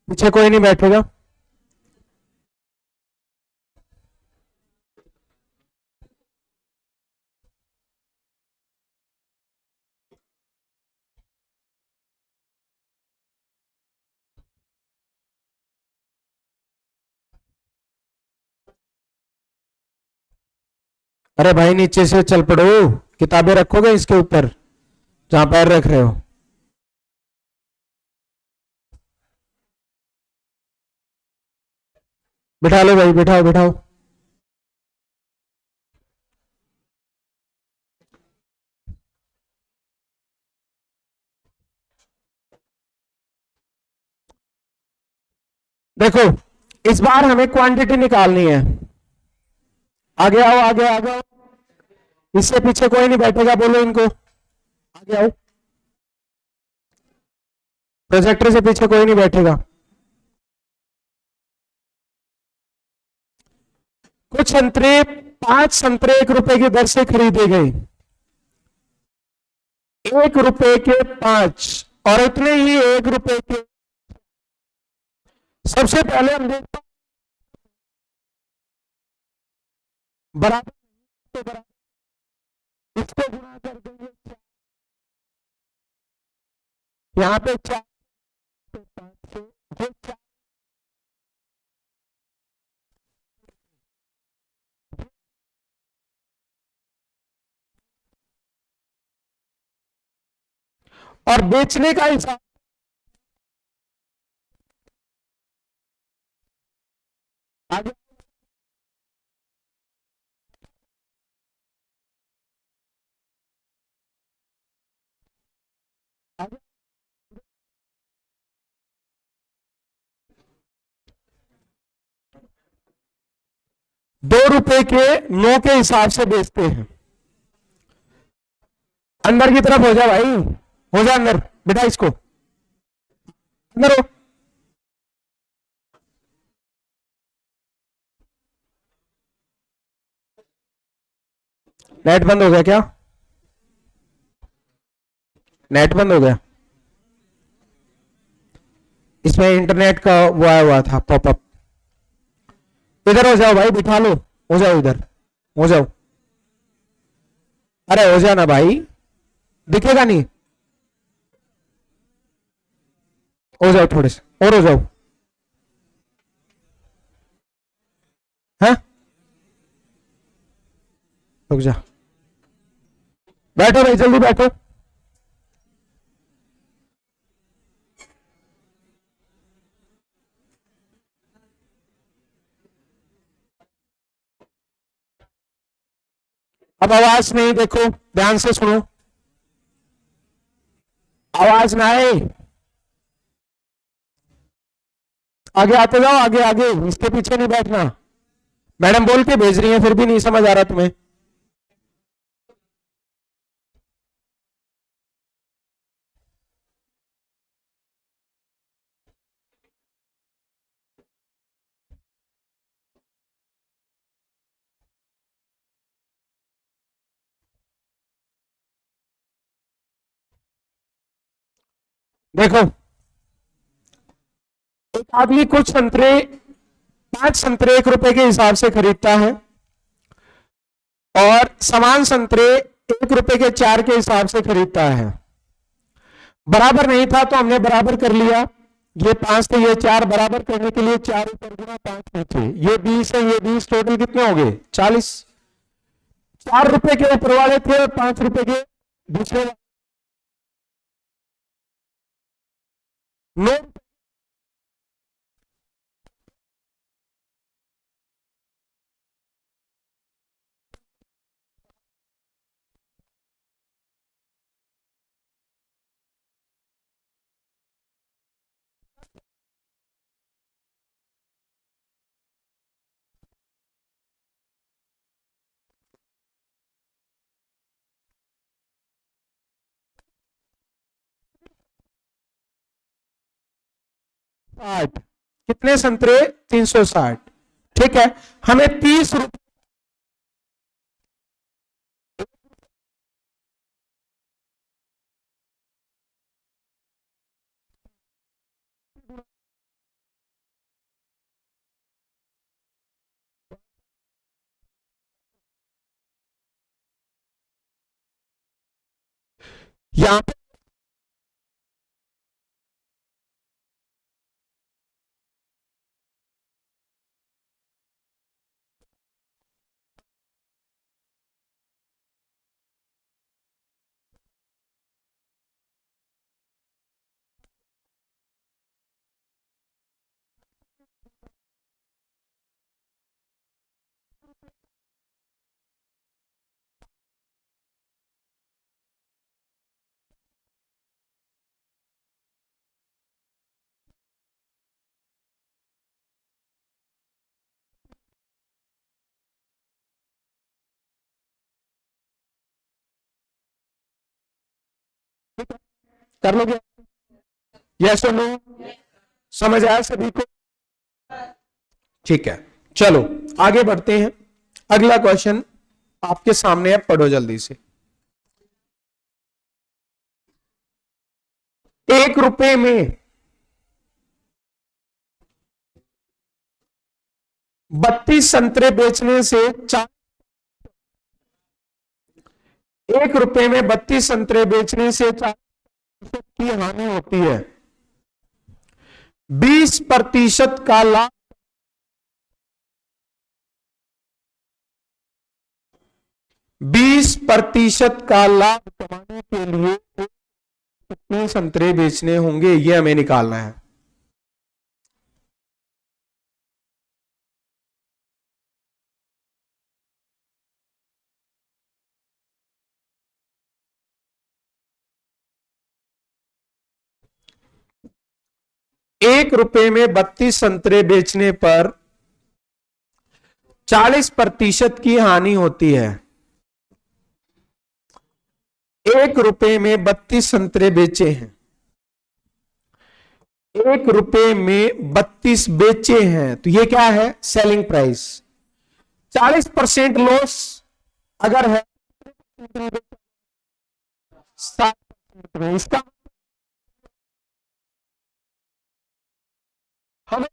पीछे कोई नहीं बैठेगा। अरे भाई नीचे से चल पड़ो, किताबें रखोगे इसके ऊपर जहां पैर रख रहे हो। बिठा लो भाई, बिठाओ बिठाओ। देखो, इस बार हमें क्वांटिटी निकालनी है। आगे आओ, आगे आ जाओ, इससे पीछे कोई नहीं बैठेगा, बोलो इनको आगे आओ। प्रोजेक्टर से पीछे कोई नहीं बैठेगा। कुछ संतरे, 5 संतरे 1 रुपए की दर से खरीदे गए। 1 रुपए के 5 और इतने ही 1 रुपए के। सबसे पहले हम देखते हैं बराबर, तो बराबर इसको गुणा कर देंगे यहाँ पे 4 पे 5 से, जो 4 और बेचने का हिसाब आगे आगे 2 रुपए के 9 के हिसाब से बेचते हैं। अंदर की तरफ हो जा भाई, हो जा अंदर, बिठा इसको अंदर हो। नेट बंद हो गया क्या? नेट बंद हो गया? इसमें इंटरनेट का वो आया हुआ था पॉपअप। इधर हो जाओ भाई, बिठा लो, हो जाओ इधर, हो जाओ। अरे हो जाना भाई, दिखेगा नहीं। हो जाओ थोड़े से और हो जाओ। हैं? रुक जा, बैठो भाई, जल्दी बैठो। अब आवाज नहीं, देखो ध्यान से सुनो, आवाज ना आए। आगे आते जाओ, आगे आगे, इसके पीछे नहीं बैठना। मैडम बोल के भेज रही है, फिर भी नहीं समझ आ रहा तुम्हें। देखो, एक आदमी कुछ संतरे, 5 संतरे 1 रुपए के हिसाब से खरीदता है और समान संतरे 1 रुपए के 4 के हिसाब से खरीदता है। बराबर नहीं था तो हमने बराबर कर लिया, ये 5 थे ये 4, बराबर करने के लिए 4 ऊपर गुना 5 नीचे, ये 20 है ये 20, टोटल कितने हो गए? 40। 4 रुपए के ऊपर वाले थे और 5 रुपए के दूसरे। 9 60, कितने संतरे? 360। ठीक है, हमें 30 रुपए, यहां पे कर लोगे? यस और नो? समझ आया सभी को? ठीक है, चलो आगे बढ़ते हैं। अगला क्वेश्चन आपके सामने है, पढ़ो जल्दी से। 1 रुपए में 32 संतरे बेचने से 1 रुपए में 32 संतरे बेचने से 4 की हानि होती है। 20% का लाभ, 20% का लाभ कमाने के लिए कितने संतरे बेचने होंगे, ये हमें निकालना है। एक रुपए में 32 संतरे बेचने पर 40% की हानि होती है। 1 रुपए में 32 संतरे बेचे हैं, 1 रुपए में 32 बेचे हैं, तो ये क्या है, सेलिंग प्राइस। 40% लॉस अगर है 60% में, इसका हमें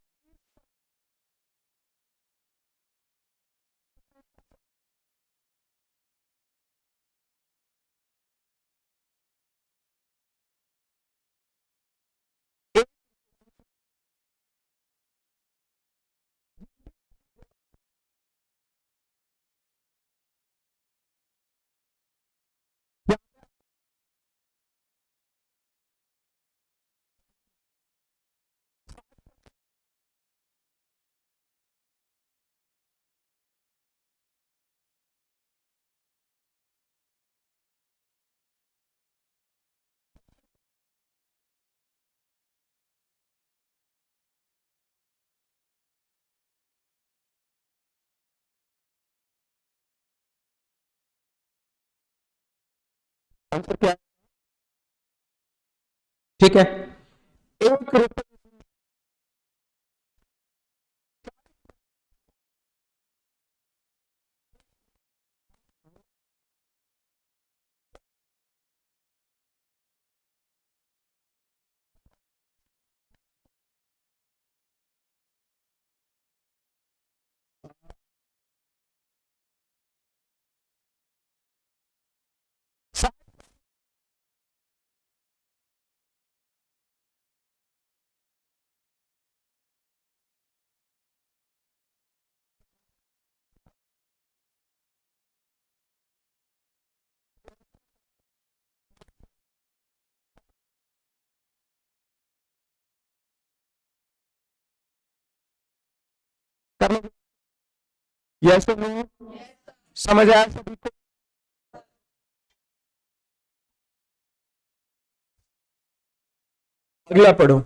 आंसर क्या है, ठीक है। 1 रुपए, कर लो, यस और नो, समझ आया सभी को। अगला पढ़ो।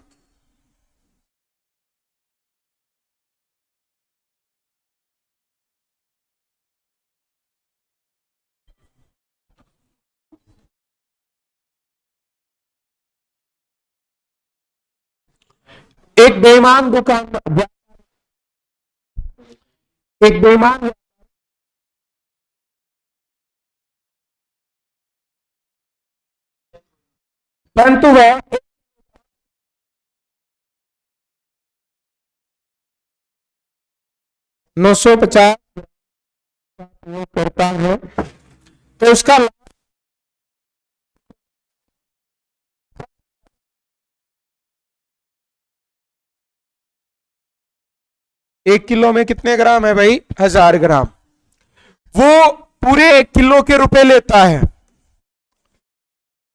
एक बेईमान दुकान, एक बेईमान, परंतु वह 950 करता है, तो उसका 1 किलो में कितने ग्राम है भाई, 1000 ग्राम। वो पूरे 1 किलो के रुपए लेता है,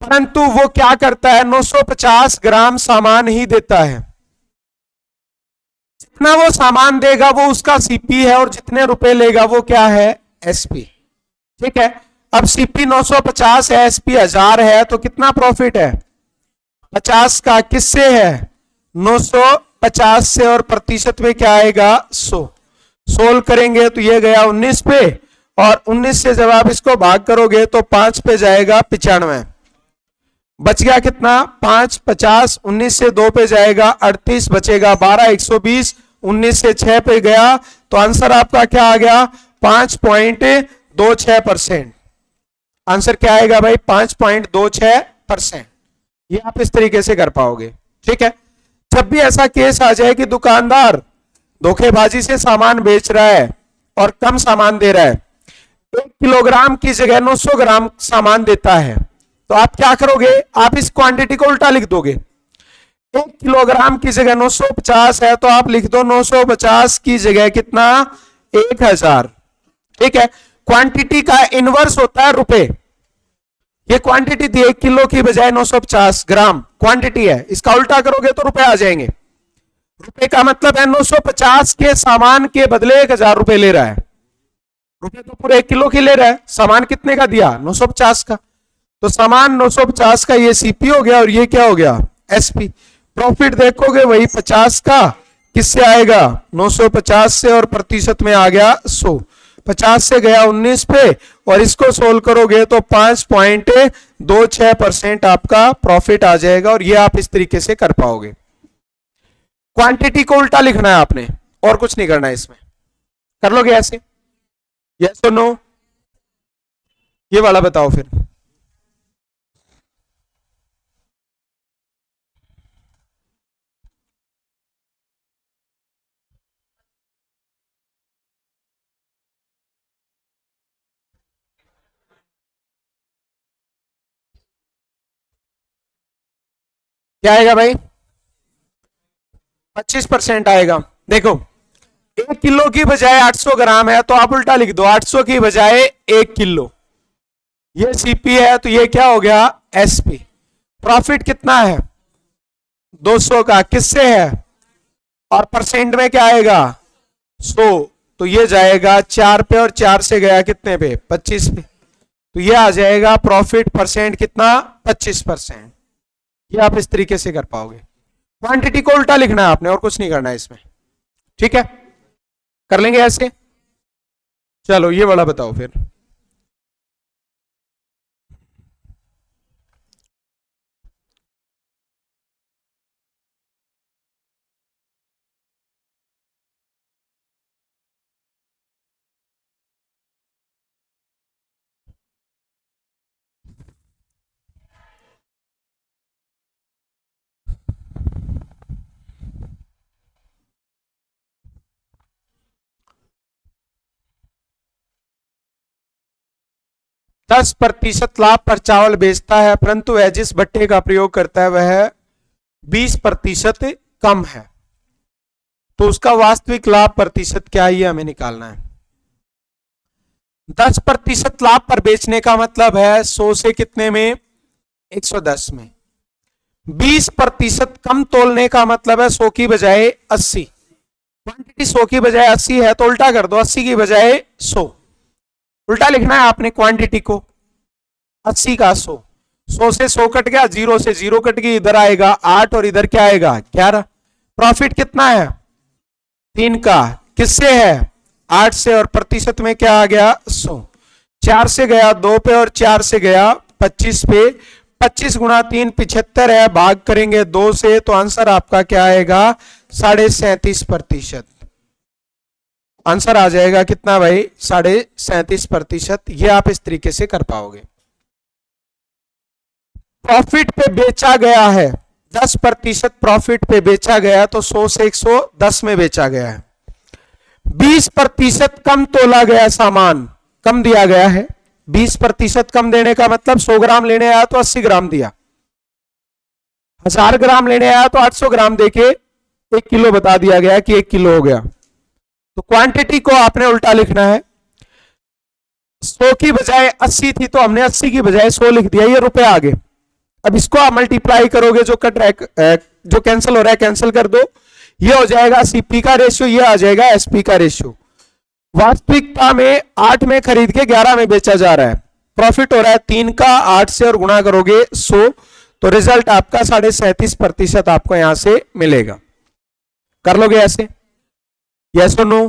परंतु वो क्या करता है, 950 ग्राम सामान ही देता है। जितना वो सामान देगा वो उसका सीपी है, और जितने रुपए लेगा वो क्या है, एसपी। ठीक है, अब सीपी 950 है, एसपी 1000 है, तो कितना प्रॉफिट है, 50 का। किससे है, 950 से, और प्रतिशत में क्या आएगा, 100। सोल्व करेंगे तो ये गया 19 पे, और 19 से जब आप इसको भाग करोगे तो 5 पे जाएगा 95, बच गया कितना, 5, 50, 19 से 2 पे जाएगा 38, बचेगा 12, 120, 19 से 6 पे गया, तो आंसर आपका क्या आ गया, 5.26%। आंसर क्या आएगा भाई, 5.26%। ये आप इस तरीके से कर पाओगे। ठीक है, जब भी ऐसा केस आ जाए कि दुकानदार धोखेबाजी से सामान बेच रहा है और कम सामान दे रहा है, 1 किलोग्राम की जगह 900 ग्राम सामान देता है, तो आप क्या करोगे, आप इस क्वांटिटी को उल्टा लिख दोगे। 1 किलोग्राम की जगह 950 है, तो आप लिख दो 950 की जगह कितना, 1000। ठीक है, क्वांटिटी का इनवर्स होता है रुपए। ये क्वांटिटी थी 1 किलो की बजाय 950 ग्राम क्वांटिटी है, इसका उल्टा करोगे तो रुपए आ जाएंगे। रुपए का मतलब है 950 के सामान के बदले 1000 रुपए ले रहा है। रुपए तो पूरे 1 किलो की ले रहा है, सामान कितने का दिया, 950 का। तो सामान 950 का ये सीपी हो गया और ये क्या हो गया, एसपी। प्रॉफिट देखोगे वही 50 का, किससे आएगा, 950 से, और प्रतिशत में आ गया 100। 50 से गया 19 पे, और इसको सोल्व करोगे तो 5.26% आपका प्रॉफिट आ जाएगा। और ये आप इस तरीके से कर पाओगे। क्वांटिटी को उल्टा लिखना है आपने, और कुछ नहीं करना है इसमें। कर लोगे ऐसे, यस और नो, ये वाला बताओ फिर। क्या आएगा भाई, 25% आएगा। देखो 1 किलो की बजाय 800 ग्राम है, तो आप उल्टा लिख दो, 800 की बजाय 1 किलो। ये सीपी है, तो ये क्या हो गया, एसपी। प्रॉफिट कितना है, 200 का, किससे है, और परसेंट में क्या आएगा, 100। तो ये जाएगा 4 पे, और 4 से गया कितने पे, 25 पे। तो ये आ जाएगा प्रॉफिट परसेंट कितना, 25%। ये आप इस तरीके से कर पाओगे। क्वांटिटी को उल्टा लिखना है आपने, और कुछ नहीं करना है इसमें। ठीक है, कर लेंगे ऐसे। चलो ये वाला बताओ फिर। दस प्रतिशत लाभ पर चावल बेचता है, परंतु वह जिस भट्टे का प्रयोग करता है वह 20% कम है, तो उसका वास्तविक लाभ प्रतिशत क्या है, ये हमें निकालना है। 10% लाभ पर बेचने का मतलब है 100 से कितने में, 110 में। 20% कम तोलने का मतलब है 100 की बजाय 80। क्वांटिटी 100 की बजाय 80 है, तो उल्टा कर दो, 80 की बजाय 100। उल्टा लिखना है आपने क्वांटिटी को, 80 का 100। 100 से 100 कट गया, 0 से 0 कट गई, इधर आएगा 8 और इधर क्या आएगा 11। प्रॉफिट कितना है, 3 का, किससे है, 8 से, और प्रतिशत में क्या आ गया, 100। 4 से गया 2 पे, और 4 से गया 25 पे। 25 गुणा 3 75 है, भाग करेंगे 2 से, तो आंसर आपका क्या आएगा, 37.5%। आंसर आ जाएगा कितना भाई, 37.5%। ये आप इस तरीके से कर पाओगे। प्रॉफिट पे बेचा गया है, 10% प्रॉफिट पे बेचा गया, तो 100 से 110 में बेचा गया है। 20% कम तोला गया सामान, कम दिया गया है। 20% कम देने का मतलब 100 ग्राम लेने आया तो 80 ग्राम दिया, 1000 ग्राम लेने आया तो 800 ग्राम देके 1 किलो बता दिया गया कि 1 किलो हो गया। तो क्वांटिटी को आपने उल्टा लिखना है। 100 की बजाय 80 थी, तो हमने 80 की बजाय 100 लिख दिया, ये रुपए आगे। अब इसको आप मल्टीप्लाई करोगे, जो कट रहा है, जो कैंसिल हो रहा है कैंसिल कर दो, ये हो जाएगा सीपी का रेशियो, ये आ जाएगा एसपी का रेशियो। वास्तविकता में 8 में खरीद के 11 में बेचा जा रहा है, प्रॉफिट हो रहा है 3 का, 8 से और गुणा करोगे 100, तो रिजल्ट आपका 37.5% आपको यहां से मिलेगा। कर लोगे ऐसे, यस और नो,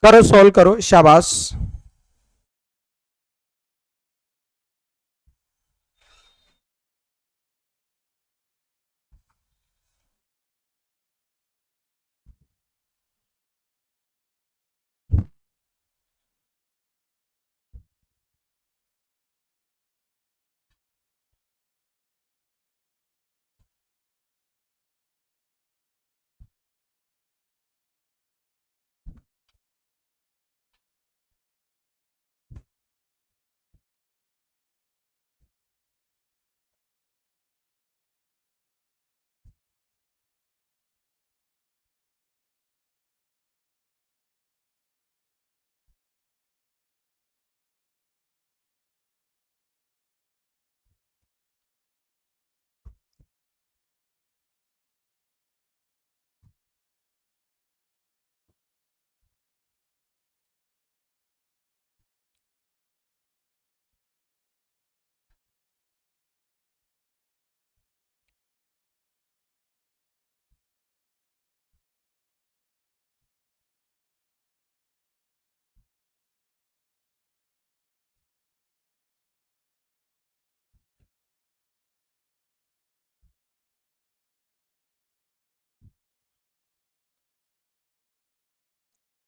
करो सोल्व करो, शाबाश।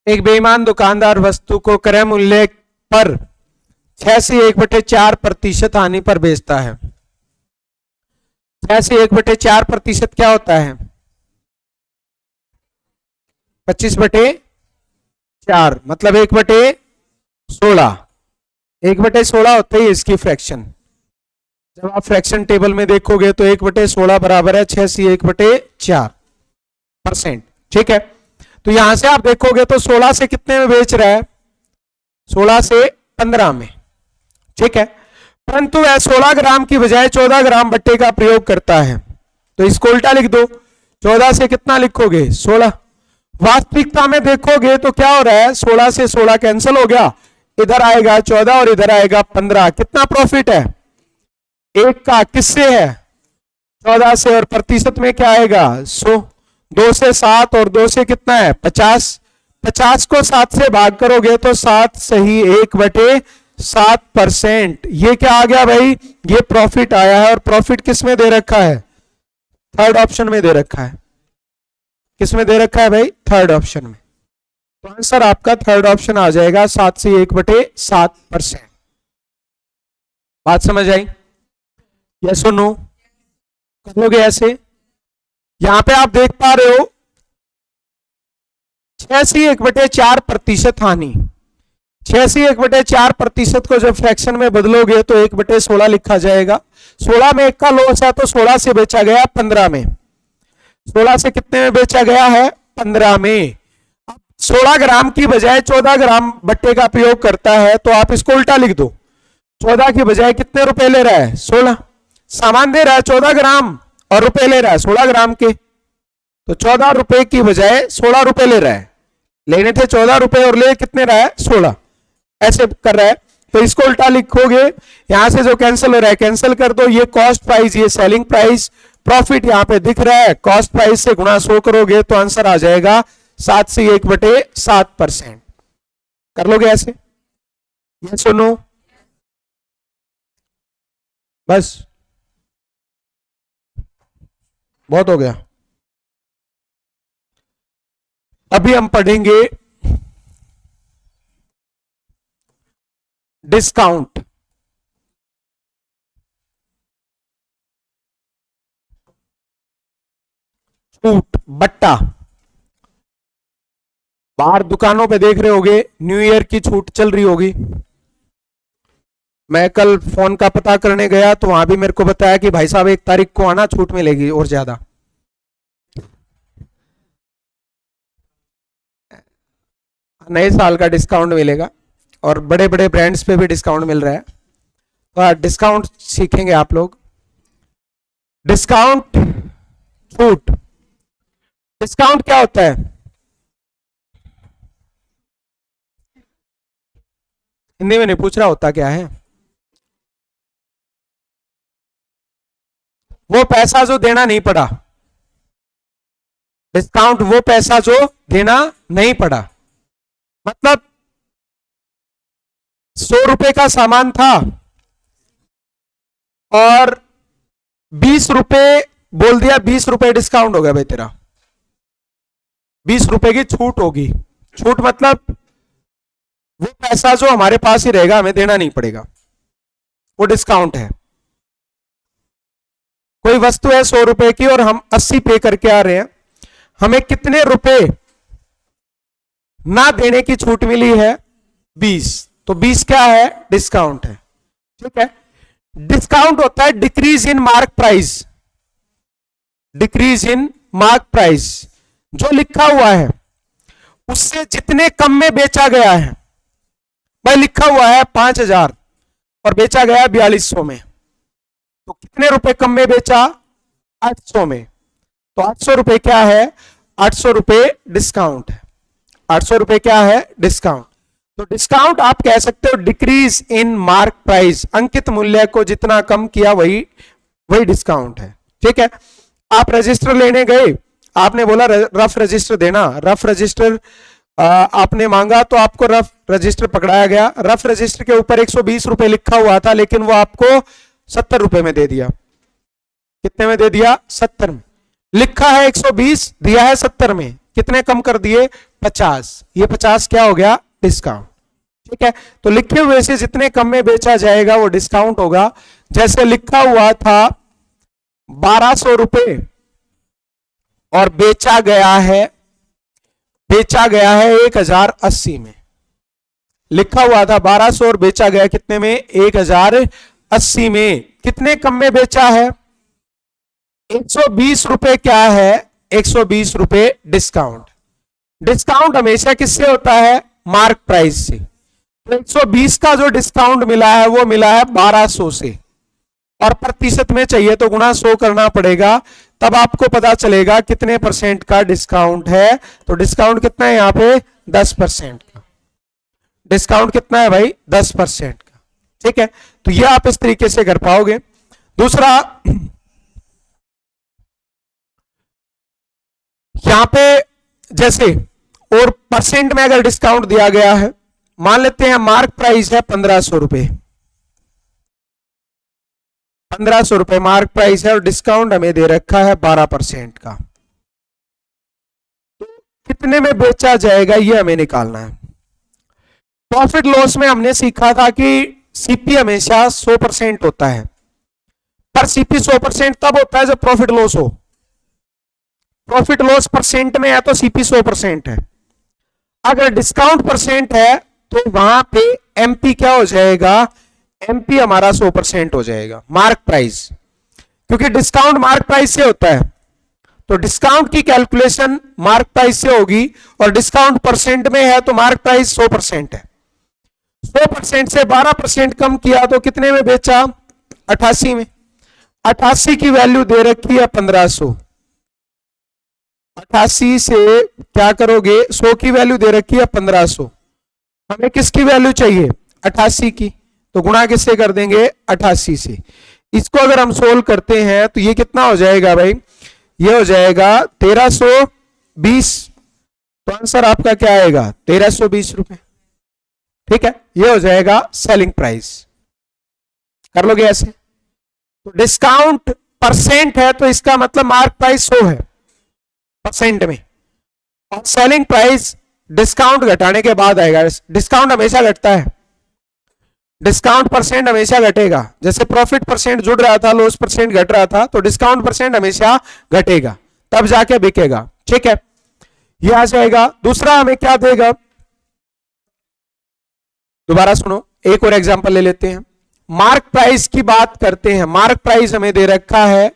एक बेईमान दुकानदार वस्तु को क्रय मूल्य पर 6 से 1/4% हानि पर बेचता है। 6 से 1/4% क्या होता है? 25/4 मतलब 1/16। 1/16 होता है इसकी फ्रैक्शन। जब आप फ्रैक्शन टेबल में देखोगे तो 1/16 बराबर है 6 से 1/4%। ठीक है, तो यहां से आप देखोगे तो 16 से कितने में बेच रहा है? 16 से 15 में। ठीक है, परंतु वह 16 ग्राम की बजाय 14 ग्राम बट्टे का प्रयोग करता है, तो इसको उल्टा लिख दो। 14 से कितना लिखोगे? 16। वास्तविकता में देखोगे तो क्या हो रहा है? 16 से 16 कैंसिल हो गया, इधर आएगा 14 और इधर आएगा 15। कितना प्रॉफिट है? एक का किससे है? 14 से, और प्रतिशत में क्या आएगा? 100। 2 से 7 और 2 से कितना है? 50। 50 को 7 से भाग करोगे तो 7 सही 1/7%। ये क्या आ गया भाई? ये प्रॉफिट आया है। और प्रॉफिट किस में दे रखा है? थर्ड ऑप्शन में दे रखा है। किस में दे रखा है भाई? थर्ड ऑप्शन में। तो आंसर आपका थर्ड ऑप्शन आ जाएगा, 7 से 1/7%। बात समझ आई? यस और नो? कर लोगे ऐसे? यहां पे आप देख पा रहे हो 6 से 1/4% हानि। 6 से 1/4% को जब फ्रैक्शन में बदलोगे तो 1/16 लिखा जाएगा। 16 में 1 का लॉस है तो 16 से बेचा गया 15 में। 16 से कितने में बेचा गया है? 15 में। 16 ग्राम की बजाय 14 ग्राम बट्टे का प्रयोग करता है, तो आप इसको उल्टा लिख दो। 14 की बजाय कितने रुपए ले रहा है? 16। सामान दे रहा है 14 ग्राम और रुपए ले रहा है 16 ग्राम के, तो 14 रुपए की बजाय 16 रुपए ले रहा है। लेने थे 14 रुपए और ले कितने रहा है? 16। ऐसे कर रहा है, तो इसको उल्टा लिखोगे। यहां से जो कैंसिल हो रहा है कैंसिल कर दो। ये कॉस्ट प्राइस, ये सेलिंग प्राइस, प्रॉफिट यहां पे दिख रहा है। कॉस्ट प्राइस से गुणा 100 करोगे तो आंसर आ जाएगा 7 से 1/7%। कर लोगे ऐसे? ये सुनो, बस बहुत हो गया। अभी हम पढ़ेंगे डिस्काउंट। छूट, बट्टा। बाहर दुकानों पे देख रहे होगे न्यू ईयर की छूट चल रही होगी। मैं कल फोन का पता करने गया तो वहां भी मेरे को बताया कि भाई साहब 1 तारीख को आना, छूट मिलेगी और ज्यादा। नए साल का डिस्काउंट मिलेगा और बड़े बड़े ब्रांड्स पे भी डिस्काउंट मिल रहा है। तो डिस्काउंट सीखेंगे आप लोग। डिस्काउंट, छूट। डिस्काउंट क्या होता है? हिंदी में नहीं पूछ रहा, होता क्या है? वो पैसा जो देना नहीं पड़ा। डिस्काउंट वो पैसा जो देना नहीं पड़ा। मतलब 100 रुपए का सामान था और 20 रुपए बोल दिया, 20 रुपए डिस्काउंट हो गया भाई तेरा, 20 रुपए की छूट होगी। छूट मतलब वो पैसा जो हमारे पास ही रहेगा, हमें देना नहीं पड़ेगा, वो डिस्काउंट है। कोई वस्तु है 100 रुपए की और हम 80 पे करके आ रहे हैं, हमें कितने रुपए ना देने की छूट मिली है? 20। तो 20 क्या है? डिस्काउंट है। ठीक है, डिस्काउंट होता है decrease in mark price. Decrease in mark price, जो लिखा हुआ है उससे जितने कम में बेचा गया है। भाई लिखा हुआ है 5000 और बेचा गया 4200 में, तो कितने रुपए कम में बेचा? 800 में। तो 800 रुपए क्या है? 800 रुपए डिस्काउंट है। 800 रुपए क्या है? डिस्काउंट। तो डिस्काउंट आप कह सकते हो डिक्रीज इन मार्क प्राइस, अंकित मूल्य को जितना कम किया वही डिस्काउंट है। ठीक है, आप रजिस्टर लेने गए, आपने बोला रफ रजिस्टर देना, रफ रजिस्टर आपने मांगा तो आपको रफ रजिस्टर पकड़ाया गया। रफ रजिस्टर के ऊपर 120 रुपए लिखा हुआ था, लेकिन वो आपको 70 रुपए में दे दिया। कितने में दे दिया? 70 में। लिखा है 120, दिया है 70 में, कितने कम कर दिए? 50। ये 50 क्या हो गया? डिस्काउंट। ठीक है, तो लिखे हुए से जितने कम में बेचा जाएगा वो डिस्काउंट होगा। जैसे लिखा हुआ था 1200 रुपए और बेचा गया है 1080 में। लिखा हुआ था 1200 और बेचा गया कितने में? 1080 में। कितने कम में बेचा है? 120 रुपए। क्या है? 120 रुपए डिस्काउंट। डिस्काउंट हमेशा किससे होता है? मार्क प्राइस से। तो 120 का जो डिस्काउंट मिला है वो मिला है 1200 से, और प्रतिशत में चाहिए तो गुणा 100 करना पड़ेगा, तब आपको पता चलेगा कितने परसेंट का डिस्काउंट है। तो डिस्काउंट कितना है यहां पे? 10% का। डिस्काउंट कितना है भाई? 10% का। ठीक है, तो ये आप इस तरीके से कर पाओगे। दूसरा, यहां पे जैसे और परसेंट में अगर डिस्काउंट दिया गया है, मान लेते हैं मार्क प्राइस है 1500 रुपए, 1500 रुपए मार्क प्राइस है और डिस्काउंट हमें दे रखा है 12% का। तो कितने में बेचा जाएगा ये हमें निकालना है। प्रॉफिट लॉस में हमने सीखा था कि सीपी हमेशा 100% होता है, पर सीपी 100% तब होता है जब प्रॉफिट लॉस हो। प्रॉफिट लॉस परसेंट में है तो सीपी 100% है। अगर डिस्काउंट परसेंट है तो वहां पे एमपी क्या हो जाएगा? एमपी हमारा 100% हो जाएगा, मार्क प्राइस, क्योंकि डिस्काउंट मार्क प्राइस से होता है। तो डिस्काउंट की कैलकुलेशन मार्क प्राइस से होगी, और डिस्काउंट परसेंट में है तो मार्क प्राइस 100% है। 100% से 12% कम किया तो कितने में बेचा? 88 में। 88 की वैल्यू दे रखी है 1500। 88 से क्या करोगे? 100 की वैल्यू दे रखी है 1500। हमें किसकी वैल्यू चाहिए? 88 की। तो गुणा किससे कर देंगे? 88 से। इसको अगर हम सोल्व करते हैं तो ये कितना हो जाएगा भाई? ये हो जाएगा 1320। तो आंसर आपका क्या आएगा? 1320 रुपए। ठीक है, ये हो जाएगा सेलिंग प्राइस। कर लोगे ऐसे? तो डिस्काउंट परसेंट है तो इसका मतलब मार्क प्राइस 100 है परसेंट में, और सेलिंग प्राइस डिस्काउंट घटाने के बाद आएगा। डिस्काउंट हमेशा घटता है, डिस्काउंट परसेंट हमेशा घटेगा। जैसे प्रॉफिट परसेंट जुड़ रहा था, लॉस परसेंट घट रहा था, तो डिस्काउंट परसेंट हमेशा घटेगा, तब जाके बिकेगा। ठीक है, ये आ जाएगा। दूसरा हमें क्या देगा? दोबारा सुनो, एक और एग्जांपल ले लेते हैं। मार्क प्राइस की बात करते हैं। मार्क प्राइस हमें दे रखा है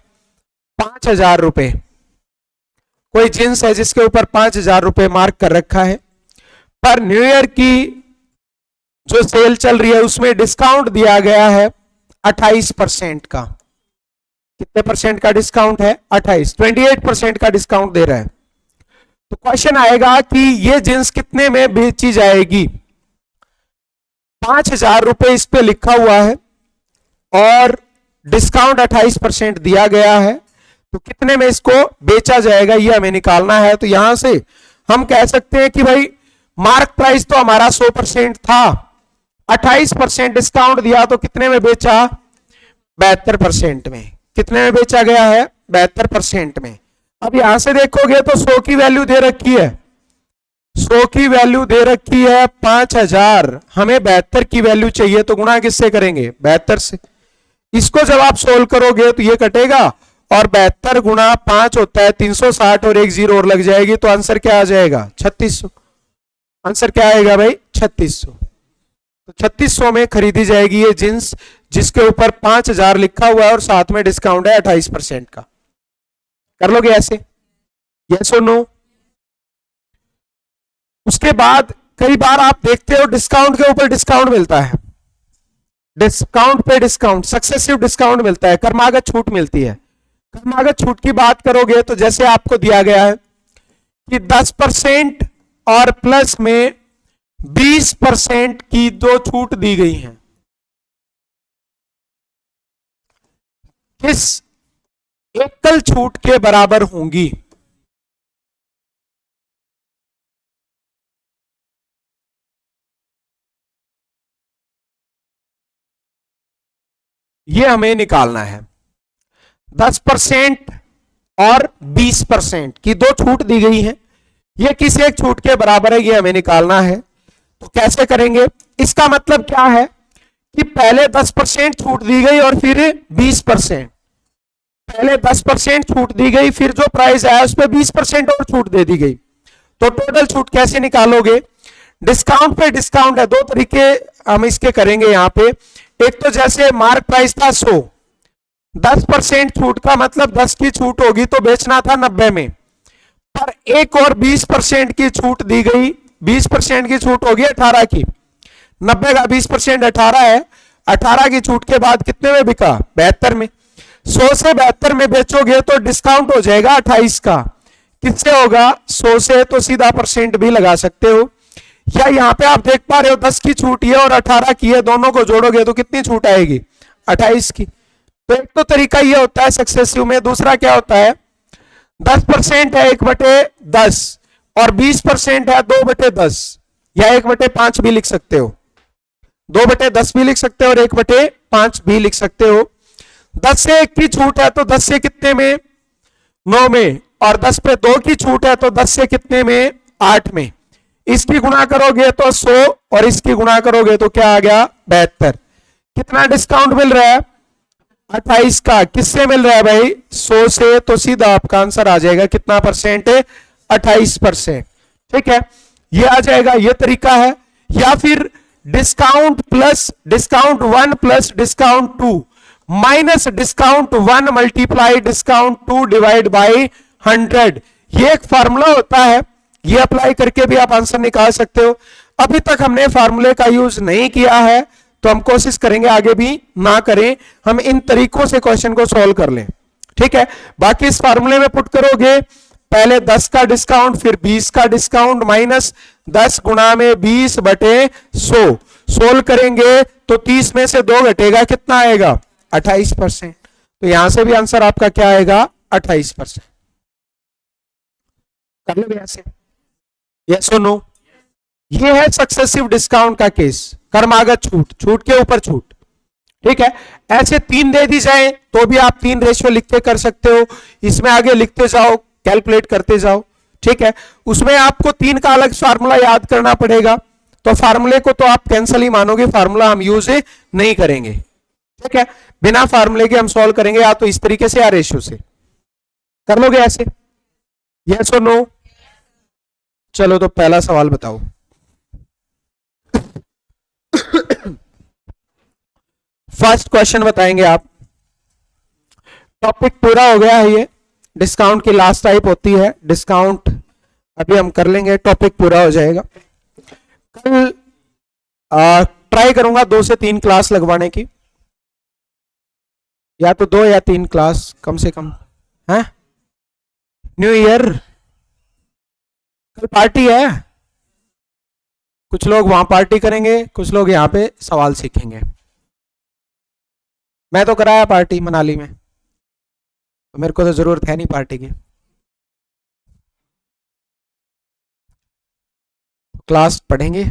5000 रुपए। कोई जींस है जिसके ऊपर 5000 रुपए मार्क कर रखा है, पर न्यू ईयर की जो सेल चल रही है उसमें डिस्काउंट दिया गया है 28% का। कितने परसेंट का डिस्काउंट है? 28, 28% का डिस्काउंट दे रहा है। तो क्वेश्चन आएगा कि ये जींस कितने में बेची जाएगी? 5000 रुपए इस पे लिखा हुआ है और डिस्काउंट 28% दिया गया है, तो कितने में इसको बेचा जाएगा ये हमें निकालना है। तो यहां से हम कह सकते हैं कि भाई मार्क प्राइस तो हमारा 100% था, 28% डिस्काउंट दिया तो कितने में बेचा? 72% में। कितने में बेचा गया है? 72% में। अब यहां से देखोगे तो 100 की वैल्यू दे रखी है, 100 की वैल्यू दे रखी है 5000, हमें 72 की वैल्यू चाहिए, तो गुणा किससे करेंगे? 72 से। इसको जब आप सोल्व करोगे तो ये कटेगा, और 72 गुणा 5 होता है 360, और एक जीरो और लग जाएगी, तो आंसर क्या आ जाएगा? 3600। आंसर क्या आएगा भाई? 3600। तो 3600 में खरीदी जाएगी ये जींस, जिसके ऊपर 5000 लिखा हुआ है और साथ में डिस्काउंट है 28% का। कर लोगे ऐसे? यस और नो? उसके बाद कई बार आप देखते हो डिस्काउंट के ऊपर डिस्काउंट मिलता है, डिस्काउंट पे डिस्काउंट, सक्सेसिव डिस्काउंट मिलता है, क्रमागत छूट मिलती है। क्रमागत छूट की बात करोगे तो जैसे आपको दिया गया है कि 10% और प्लस में 20% की दो छूट दी गई हैं। किस एकल छूट के बराबर होंगी? ये हमें निकालना है। 10% और 20% की दो छूट दी गई है, ये किस एक छूट के बराबर है, ये हमें निकालना है। तो कैसे करेंगे, इसका मतलब क्या है कि पहले 10% छूट दी गई और फिर 20%। पहले 10% छूट दी गई, फिर जो प्राइस आया उस पर 20% और छूट दे दी गई। तो टोटल छूट कैसे निकालोगे, डिस्काउंट पे डिस्काउंट है, दो तरीके हम इसके करेंगे यहां पे। एक तो जैसे मार्क प्राइस था 100, 10% छूट का मतलब 10 की छूट होगी तो बेचना था 90 में, पर एक और 20% की छूट दी गई, 20% की छूट होगी 18 की, 90 का 20% 18 है, 18 की छूट के बाद कितने में बिका, 72 में। 100 से 72 में बेचोगे तो डिस्काउंट हो जाएगा 28 का, किससे होगा, 100 से, तो सीधा परसेंट भी लगा सकते हो। या यहां पे आप देख पा रहे हो 10 की छूट है और 18 की है, दोनों को जोड़ोगे तो कितनी छूट आएगी, 28 की। तो एक तो तरीका ये होता है सक्सेसिव में। दूसरा क्या होता है, 10% है 1/10 और 20% है 2/10, या 1/5 भी लिख सकते हो, 2/10 भी लिख सकते हो और 1/5 भी लिख सकते हो। 10 से 1 की छूट है तो 10 से कितने में, 9 में, और 10 पे 2 की छूट है तो 10 से कितने में, 8 में। इसकी गुणा करोगे तो 100 और इसकी गुणा करोगे तो क्या आ गया, 72। कितना डिस्काउंट मिल रहा है, 28 का। किससे मिल रहा है भाई, 100 से, तो सीधा आपका आंसर आ जाएगा कितना परसेंट है, 28%। ठीक है, ये आ जाएगा, ये तरीका है। या फिर discount plus discount 1 plus discount 2 minus discount 1 multiply discount 2 divide by 100, ये एक फार्मूला होता है, ये अप्लाई करके भी आप आंसर निकाल सकते हो। अभी तक हमने फार्मूले का यूज नहीं किया है, तो हम कोशिश करेंगे आगे भी ना करें, हम इन तरीकों से क्वेश्चन को सॉल्व कर लें। ठीक है, बाकी इस फार्मूले में पुट करोगे, पहले 10 का डिस्काउंट फिर 20 का डिस्काउंट माइनस 10 गुणा में 20/100, सोल्व करेंगे तो 30 में से 2 घटेगा, कितना आएगा, 28%। तो यहां से भी आंसर आपका क्या आएगा, 28%। कर लो ऐसे, यस और नो। ये है सक्सेसिव डिस्काउंट का केस, कर्मागत छूट, छूट के ऊपर छूट। ठीक है, ऐसे 3 दे दी जाए तो भी आप 3 रेशियो लिख के कर सकते हो, इसमें आगे लिखते जाओ, कैलकुलेट करते जाओ। ठीक है, उसमें आपको 3 का अलग फार्मूला याद करना पड़ेगा, तो फार्मूले को तो आप कैंसिल ही मानोगे, फार्मूला हम यूज नहीं करेंगे। ठीक है, बिना फार्मूले के हम सॉल्व करेंगे, या तो इस तरीके से या रेशियो से। कर लोगे ऐसे, यस और नो। चलो तो पहला सवाल बताओ। फर्स्ट क्वेश्चन बताएंगे आप, टॉपिक पूरा हो गया है, ये डिस्काउंट की लास्ट टाइप होती है, डिस्काउंट अभी हम कर लेंगे, टॉपिक पूरा हो जाएगा। कल ट्राई करूंगा 2 से 3 क्लास लगवाने की, या तो 2 या 3 क्लास कम से कम है। न्यू ईयर, कल पार्टी है, कुछ लोग वहां पार्टी करेंगे, कुछ लोग यहाँ पे सवाल सीखेंगे। मैं तो कराया पार्टी मनाली में, तो मेरे को तो जरूरत है नहीं पार्टी की। क्लास पढ़ेंगे,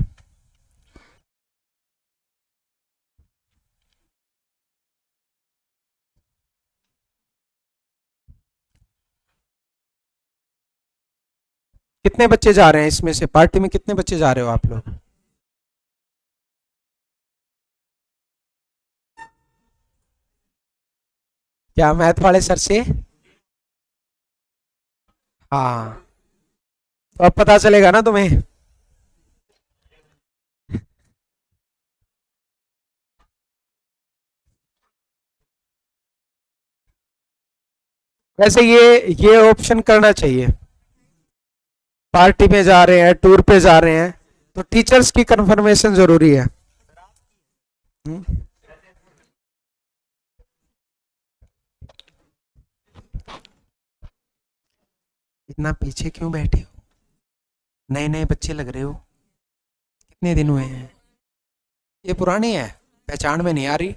कितने बच्चे जा रहे हैं इसमें से, पार्टी में कितने बच्चे जा रहे हो आप लोग। क्या मैथ वाले सर से, हाँ, तो अब पता चलेगा ना तुम्हें। वैसे ये ऑप्शन करना चाहिए, पार्टी में जा रहे हैं, टूर पे जा रहे हैं, तो टीचर्स की कंफर्मेशन जरूरी है। हम्म? इतना पीछे क्यों बैठे हो, नए नए बच्चे लग रहे हो, कितने दिन हुए हैं, ये पुरानी है, पहचान में नहीं आ रही।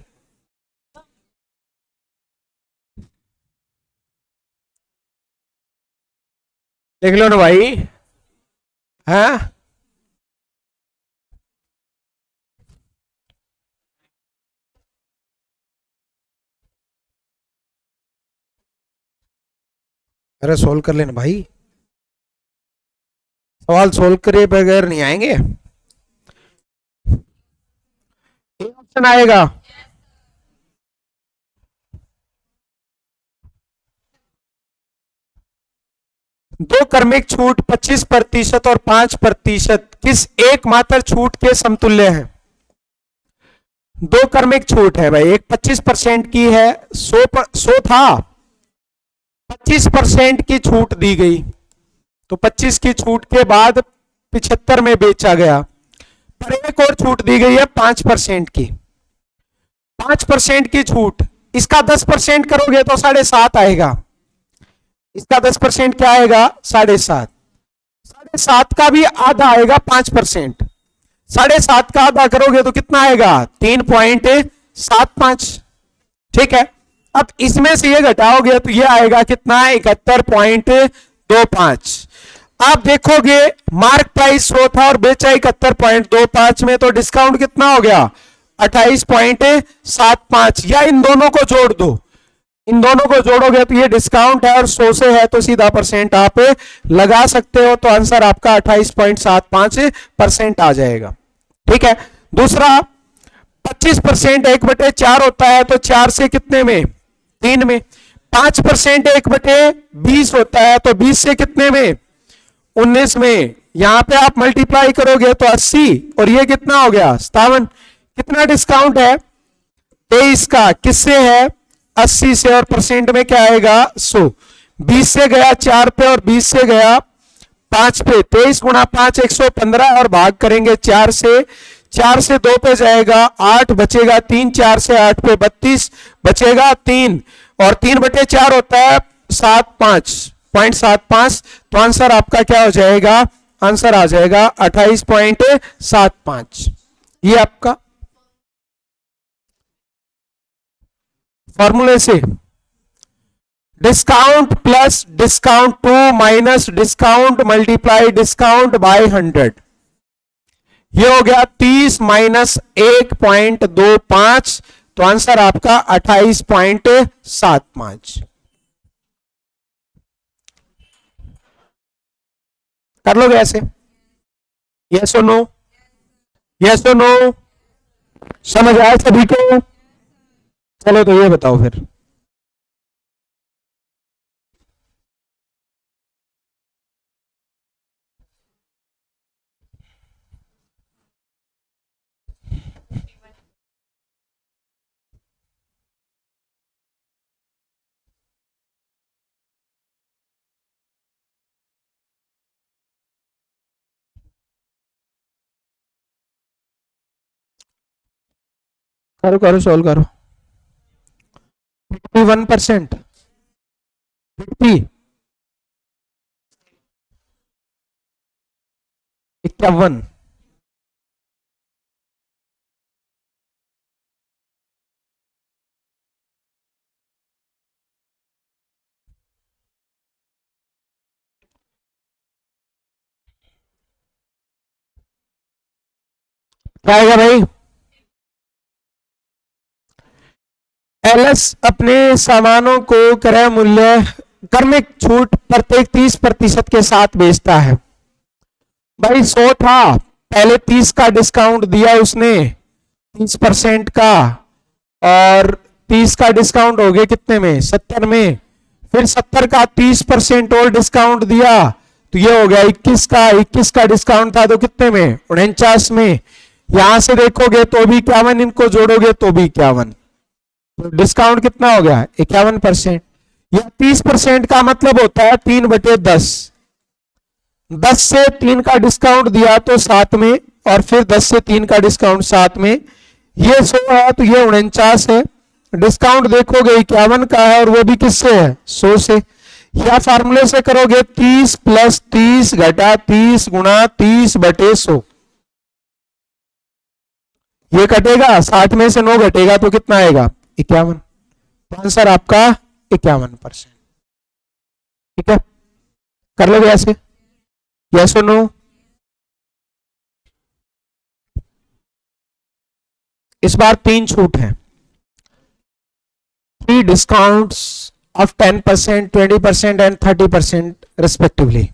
देख लो ना भाई, हाँ, अरे सोल्व कर लेना भाई। सवाल सोल्व करे बगैर नहीं आएंगे। ए ऑप्शन आएगा। दो क्रमिक छूट 25% और 5% किस एकमात्र छूट के समतुल्य है? दो क्रमिक छूट है भाई, एक 25% की है, 100 था, 25% की छूट दी गई, तो 25 की छूट के बाद 75 में बेचा गया। पर एक और छूट दी गई है 5% की, 5% की छूट, इसका 10% करोगे तो 7.5 आएगा, इसका 10% क्या आएगा? 7.5। 7.5 का भी आधा आएगा 5%, 7.5 का आधा करोगे तो कितना आएगा? 3.75। ठीक है, अब इसमें से ये घटाओगे तो ये आएगा कितना? 71.25। आप देखोगे मार्क प्राइस 100 था और बेचा 71.25 में, तो डिस्काउंट कितना हो गया? 28.75। या इन दोनों को जोड़ दो, इन दोनों को जोड़ोगे तो ये डिस्काउंट है और 100 से है तो सीधा परसेंट आप लगा सकते हो, तो आंसर आपका 28.75% आ जाएगा। ठीक है, दूसरा 25% 1/4 होता है, तो 4 से कितने में? 3 में। 5% 1/20 होता है, तो 20 से कितने में? 19 में। यहां पे आप मल्टीप्लाई करोगे तो 80, और ये कितना हो गया? 57। कितना डिस्काउंट है? 23 का। किससे है? 80 से, और परसेंट में क्या आएगा? 100। 20 से गया 4 पे और 20 से गया 5 पे, 23 गुणा 5 115, और भाग करेंगे 4 से, 4 से 2 पे जाएगा 8 बचेगा 3, 4 से 8 पे 32 बचेगा 3, और 3/4 होता है 75.75। तो आंसर आपका क्या हो जाएगा? आंसर आ जाएगा 28.75। ये आपका फॉर्मूले से discount plus discount 2 minus discount multiply discount bye 100, ये हो गया 30 माइनस 1.25, तो आंसर आपका 28.75। कर लोगे ऐसे? यस और नो? यस और नो? समझ आया सभी को? चलो तो ये बताओ फिर। करो करो, सोल्व करो। 51%, 51, 51, क्या आएगा भाई? एलएस अपने सामानों को क्रय मूल्य क्रमिक छूट प्रत्येक 30% के साथ बेचता है। भाई 100 था, पहले 30 का डिस्काउंट दिया उसने, 30% का, और 30 का डिस्काउंट हो गया कितने में? 70 में। फिर 70 का 30% और डिस्काउंट दिया, तो ये हो गया 21 का। 21 का डिस्काउंट था तो कितने में? 49 में। यहां से देखोगे तो भी 51, इनको जोड़ोगे तो भी 51, तो डिस्काउंट कितना हो गया? 51%। या 30% का मतलब होता है 3/10। 10 से 3 का डिस्काउंट दिया तो 7 में, और फिर 10 से 3 का डिस्काउंट 7 में। ये 100 है तो ये 49 है। डिस्काउंट देखोगे 51 का है, और वो भी किससे है? 100 से। या फार्मूले से करोगे 30 प्लस 30 घटा 30 गुणा 30/100, ये कटेगा, 60 में से 9 घटेगा तो कितना आएगा? 51। तो आंसर आपका 51%। ठीक है, कर लोगे ऐसे? यस और नो? इस बार 3 छूट है, 3 डिस्काउंट्स of 10%, 20% and 30% respectively.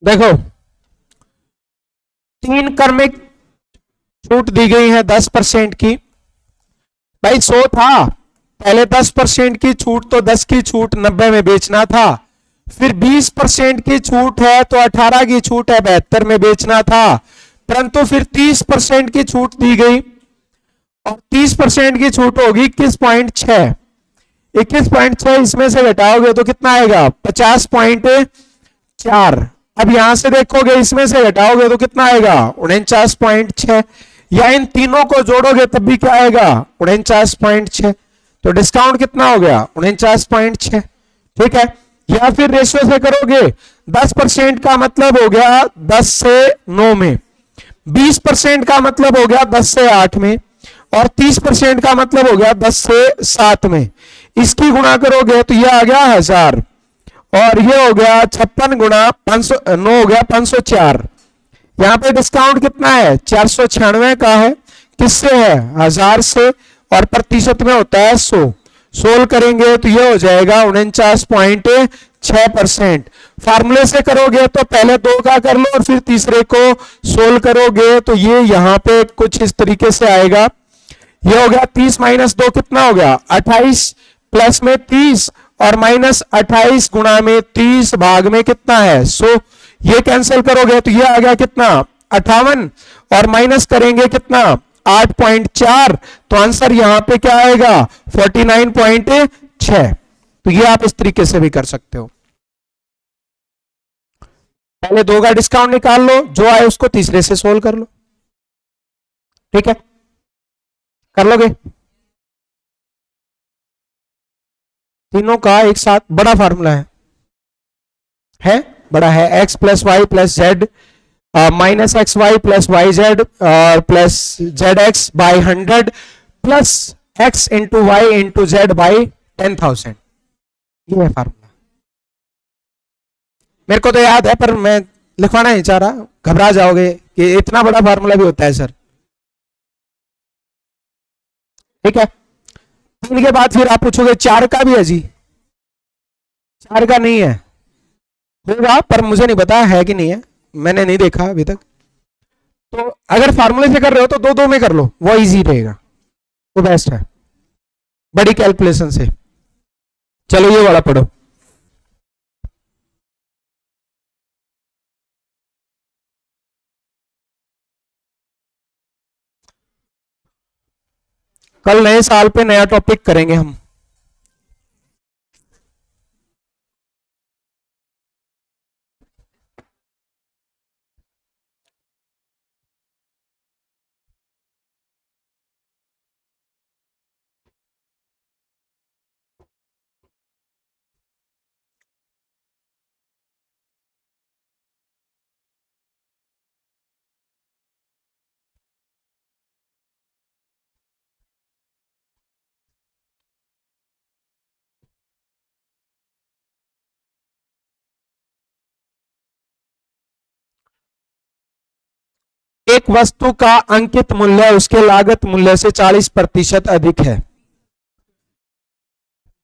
देखो 3 क्रमिक छूट दी गई है 10% की। भाई 100 था, पहले 10% की छूट, तो 10 की छूट 90 में बेचना था। फिर 20% की छूट है तो 18 की छूट है 72 में बेचना था। परंतु फिर 30% की छूट दी गई और 30% की छूट होगी 21.6। 21.6 इसमें से घटाओगे तो कितना आएगा 50.4। अब यहां से देखोगे इसमें से घटाओगे तो कितना आएगा 49.6, या इन तीनों को जोड़ोगे तब भी क्या आएगा 49.6। तो डिस्काउंट कितना हो गया 49.6। ठीक है, या फिर रेशियो से करोगे 10% का मतलब हो गया 10 से 9 में, 20% का मतलब हो गया 10 से 8 में, और 30% का मतलब हो गया 10 से 7 में। इसकी गुणा करोगे तो यह आ गया 1000 और ये हो गया 56 गुणा 509 हो गया 504। यहां पे डिस्काउंट कितना है 496 का है। किससे है 1000 से, और प्रतिशत में होता है 100। सोल्व करेंगे तो ये हो जाएगा 49.6%। फार्मूले से करोगे तो पहले 2 का कर लो और फिर तीसरे को सोल्व करोगे तो ये यहां पे कुछ इस तरीके से आएगा। ये हो गया 30 माइनस 2 कितना हो गया 28, प्लस में 30 और माइनस 28 गुणा में 30 भाग में कितना है 100। ये कैंसिल करोगे तो ये आ गया कितना 58, और माइनस करेंगे कितना 8.4, तो आंसर यहां पे क्या आएगा 49.6। तो ये आप इस तरीके से भी कर सकते हो। पहले 2 का डिस्काउंट निकाल लो, जो आए उसको तीसरे से सोल्व कर लो। ठीक है, कर लोगे तीनों का एक साथ। बड़ा फार्मूला है बड़ा है X plus Y plus Z minus X Y plus Y Z और plus Z X by 100 plus X into Y into Z by 10,000। ये है फार्मूला। मेरे को तो याद है पर मैं लिखवाना नहीं चाह रहा, घबरा जाओगे कि इतना बड़ा फार्मूला भी होता है सर। ठीक है, 3 के बाद फिर आप पूछोगे 4 का भी है जी। 4 का नहीं है, होगा पर मुझे नहीं पता है कि नहीं है, मैंने नहीं देखा अभी तक। तो अगर फार्मूले से कर रहे हो तो 2-2 में कर लो, वो इजी रहेगा, वो बेस्ट है बड़ी कैलकुलेशन से। चलो ये वाला पढ़ो। कल नए साल पे नया टॉपिक करेंगे हम। एक वस्तु का अंकित मूल्य उसके लागत मूल्य से 40% अधिक है।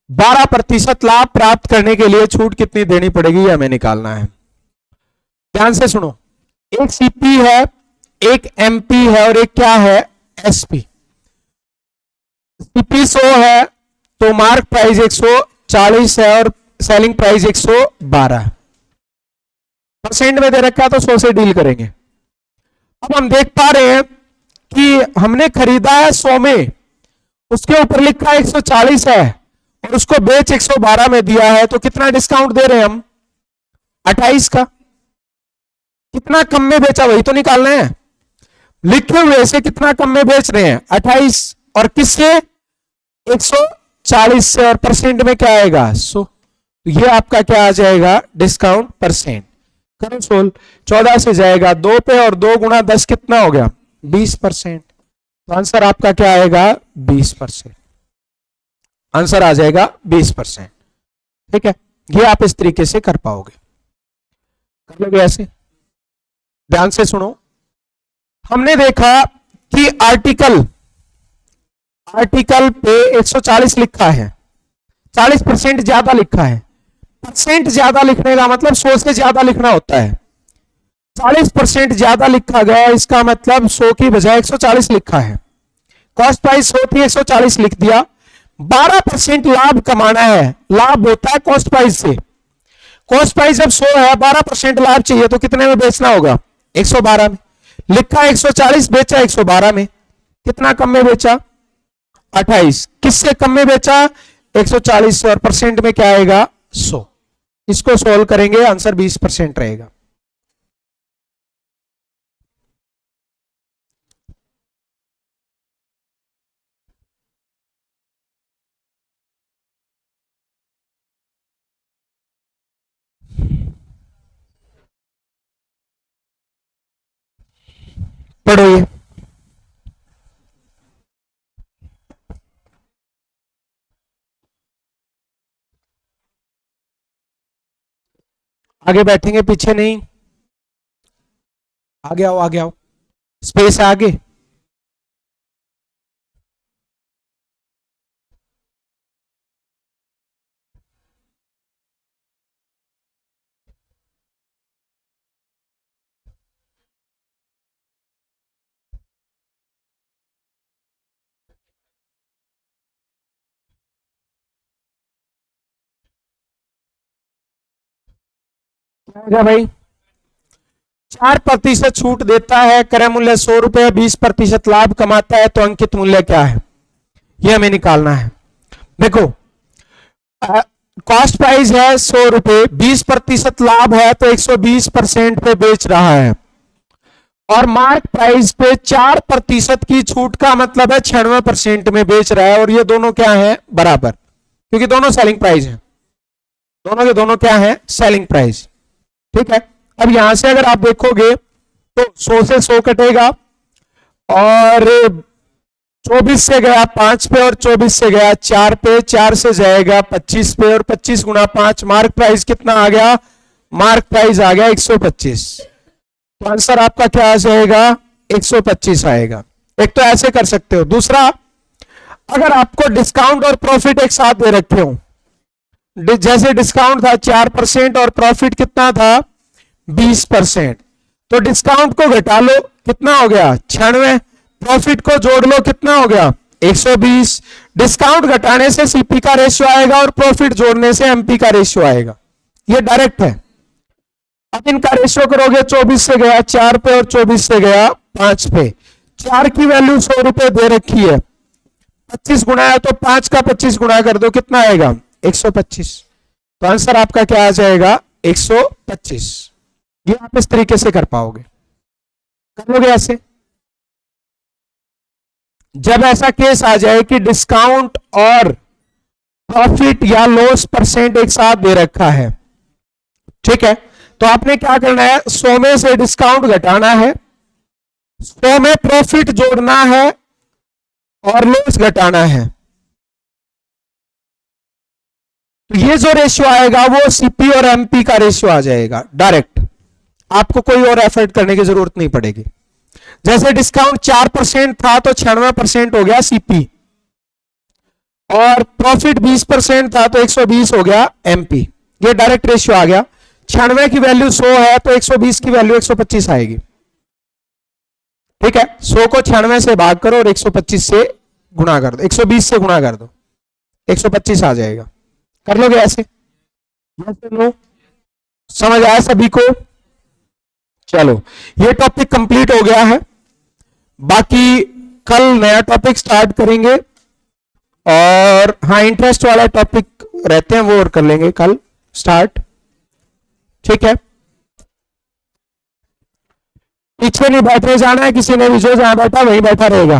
12% लाभ प्राप्त करने के लिए छूट कितनी देनी पड़ेगी, हमें निकालना है। ध्यान से सुनो, एक सीपी है, एक एमपी है और एक क्या है एसपी। सीपी 100 है तो मार्क प्राइस 140 है और सेलिंग प्राइस 112। परसेंट में दे रखा है तो 100 से डील करेंगे। अब हम देख पा रहे हैं कि हमने खरीदा है 100 में, उसके ऊपर लिखा है 140 है और उसको बेच 112 में दिया है, तो कितना डिस्काउंट दे रहे हैं हम 28 का। कितना कम में बेचा वही तो निकालना है। लिखे हुए से कितना कम में बेच रहे हैं 28, और किससे 140 से, और परसेंट में क्या आएगा 100। तो ये आपका क्या आ जाएगा डिस्काउंट परसेंट। करो सोल्व, 14 से जाएगा 2 पे और 2 गुणा 10 कितना हो गया 20%। तो आंसर आपका क्या आएगा 20%। आंसर आ जाएगा 20%। ठीक है, ये आप इस तरीके से कर पाओगे। कर लोगे ऐसे। ध्यान से सुनो, हमने देखा कि आर्टिकल पे 140 लिखा है, 40% ज्यादा लिखा है। परसेंट ज्यादा लिखने का मतलब 100 से ज्यादा लिखना होता है। 40% ज्यादा लिखा गया, इसका मतलब 100 की बजाय 140 लिखा है। कॉस्ट प्राइस 100 थी, 140 लिख दिया। 12% लाभ कमाना है, लाभ होता है कॉस्ट प्राइस से। कॉस्ट प्राइस जब 100 है, 12% लाभ चाहिए तो कितने में बेचना होगा? 112 में। लिखा 140, बेचा 112 में। कितना कम में बेचा? 28। किससे कम में बेचा? 140 से। और परसेंट में क्या आएगा? 100। इसको सोल्व करेंगे, आंसर 20% रहेगा। पढ़ो ये। आगे बैठेंगे, पीछे नहीं। आगे आओ, आगे आओ, स्पेस है आगे। क्या हो गया भाई? 4% छूट देता है, क्रय मूल्य 100 रुपए, 20% लाभ कमाता है, तो अंकित मूल्य क्या है? ये हमें निकालना है। देखो, कॉस्ट प्राइस है 100 रुपए, 20% लाभ है तो 120% पे बेच रहा है। और मार्क प्राइस पे 4% की छूट का मतलब है 96% में बेच रहा है। और ये दोनों क्या है? बराबर, क्योंकि दोनों सेलिंग प्राइस है। दोनों के दोनों क्या है? Selling price. ठीक है। अब यहां से अगर आप देखोगे तो 100 से 100 कटेगा, और 24 से गया 5 पे, और 24 से गया 4 पे, 4 से जाएगा 25 पे, और 25 गुना 5, मार्क प्राइस कितना आ गया? मार्क प्राइस आ गया 125। तो आंसर आपका क्या आ जाएगा? 125 आएगा। एक तो ऐसे कर सकते हो। दूसरा, अगर आपको डिस्काउंट और प्रॉफिट एक साथ दे रखे हो, जैसे डिस्काउंट था 4% और प्रॉफिट कितना था? 20%, तो डिस्काउंट को घटा लो, कितना हो गया? 96। प्रॉफिट को जोड़ लो, कितना हो गया? 120। डिस्काउंट घटाने से सीपी का रेशियो आएगा और प्रॉफिट जोड़ने से एमपी का रेशियो आएगा। ये डायरेक्ट है। अब इनका रेशियो करोगे, 24 से गया 4 पे और 24 से गया 5 पे। 4 की वैल्यू 100 रुपए दे रखी है, 25 गुना है तो 5 का 25 गुना कर दो, कितना आएगा? 125। तो आंसर आपका क्या आ जाएगा? 125। ये आप इस तरीके से कर पाओगे। कर लोगे ऐसे? जब ऐसा केस आ जाए कि डिस्काउंट और प्रॉफिट या लॉस परसेंट एक साथ दे रखा है, ठीक है, तो आपने क्या करना है? 100 में से डिस्काउंट घटाना है, 100 में प्रॉफिट जोड़ना है, और लॉस घटाना है। तो ये जो रेशियो आएगा वो सीपी और एमपी का रेशियो आ जाएगा डायरेक्ट। आपको कोई और एफर्ट करने की जरूरत नहीं पड़ेगी। जैसे डिस्काउंट 4% था तो 96% हो गया सीपी, और प्रॉफिट 20% था तो 120 हो गया एमपी। ये डायरेक्ट रेशियो आ गया। 96 की वैल्यू 100 है तो 120 की वैल्यू 125 आएगी। ठीक है, 100 को 96 से भाग करो और 125 से गुणा कर दो, 120 से गुणा कर दो, 125 आ जाएगा। कर लोगे ऐसे? नो? समझ आया सभी को? चलो, ये टॉपिक कंप्लीट हो गया है। बाकी कल नया टॉपिक स्टार्ट करेंगे, और हाँ, इंटरेस्ट वाला टॉपिक रहते हैं वो और कर लेंगे कल स्टार्ट। ठीक है, पीछे नहीं बैठे जाना है, किसी ने भी जो जहां बैठा वहीं बैठा रहेगा।